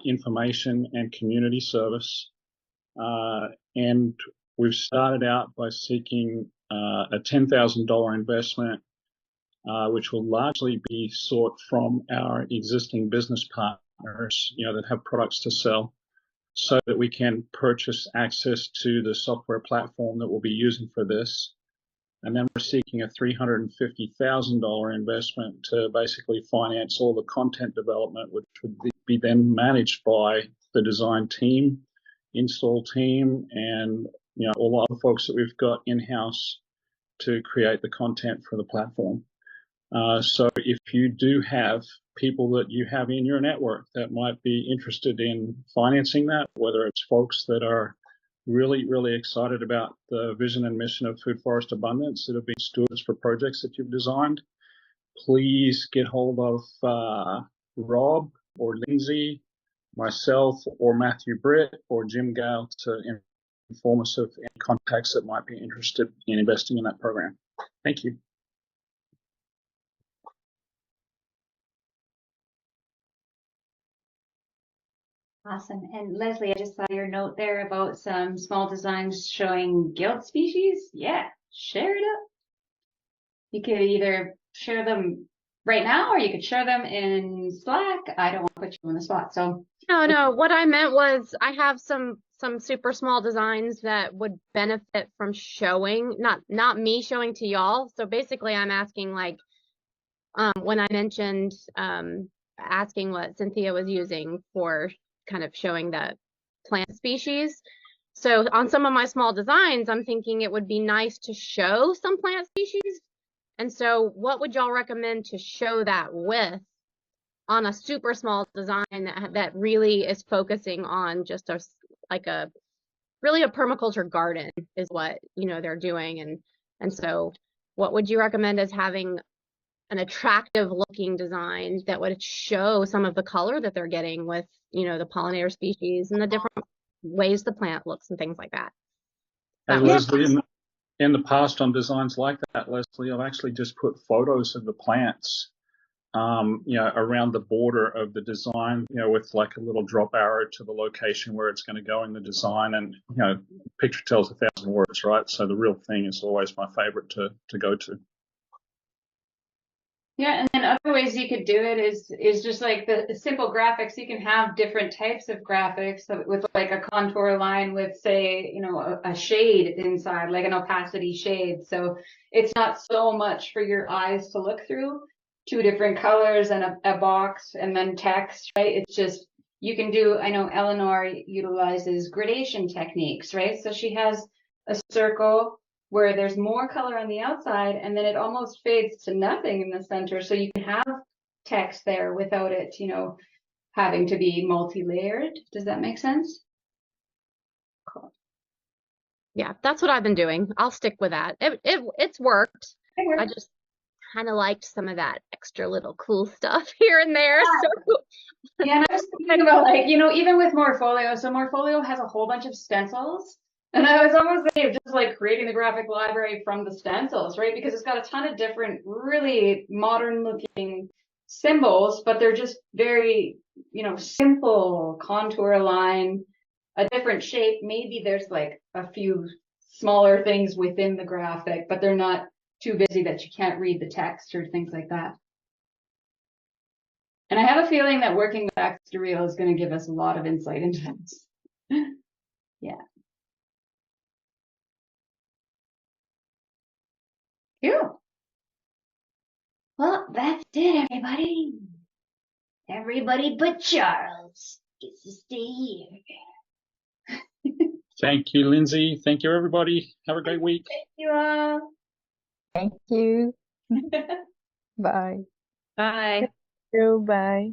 information and community service. And we've started out by seeking a $10,000 investment, which will largely be sought from our existing business partners, you know, that have products to sell, so that we can purchase access to the software platform that we'll be using for this. And then we're seeking a $350,000 investment to basically finance all the content development, which would be then managed by the design team, install team, and, you know, all the other folks that we've got in-house to create the content for the platform. So if you do have people that you have in your network that might be interested in financing that, whether it's folks that are really, really excited about the vision and mission of Food Forest Abundance that have been stewards for projects that you've designed, please get hold of Rob or Lindsay, myself, or Matthew Britt, or Jim Gale to inform us of any contacts that might be interested in investing in that program. Thank you. Awesome. And Leslie, I just saw your note there about some small designs showing guild species. Yeah, share it up. You could either share them right now or you could share them in Slack. I don't want to put you on the spot. So No, what I meant was I have some super small designs that would benefit from showing, not me showing to y'all. So basically I'm asking, like, when I mentioned asking what Cynthia was using for kind of showing the plant species. So on some of my small designs, I'm thinking it would be nice to show some plant species. And so what would y'all recommend to show that with on a super small design that really is focusing on just really a permaculture garden is what, you know, they're doing. And so what would you recommend as having an attractive looking design that would show some of the color that they're getting with, you know, the pollinator species and the different ways the plant looks and things like that. Hey, That was- Leslie, in the past on designs like that, Leslie, I've actually just put photos of the plants, around the border of the design, with like a little drop arrow to the location where it's going to go in the design. And, picture tells 1,000 words, right? So the real thing is always my favorite to go to. Yeah, and then other ways you could do it is just like the simple graphics. You can have different types of graphics with like a contour line with, say, a shade inside, like an opacity shade. So it's not so much for your eyes to look through. 2 different colors and a box and then text, right? It's just, you can do, I know Eleanor utilizes gradation techniques, right? So she has a circle where there's more color on the outside and then it almost fades to nothing in the center. So you can have text there without it, having to be multi-layered. Does that make sense? Cool. Yeah, that's what I've been doing. I'll stick with that. It's worked. I just kind of liked some of that extra little cool stuff here and there. So Yeah, and I was thinking about like, even with Morpholio. So Morpholio has a whole bunch of stencils. And I was almost thinking of just like creating the graphic library from the stencils, right? Because it's got a ton of different, really modern looking symbols, but they're just very, simple contour line, a different shape. Maybe there's like a few smaller things within the graphic, but they're not too busy that you can't read the text or things like that. And I have a feeling that working with Extra is going to give us a lot of insight into this. Yeah. Cool. Well, that's it, everybody. Everybody but Charles gets to stay here. Thank you, Lindsay. Thank you, everybody. Have a great week. Thank you all. Thank you. Bye. Bye. Bye.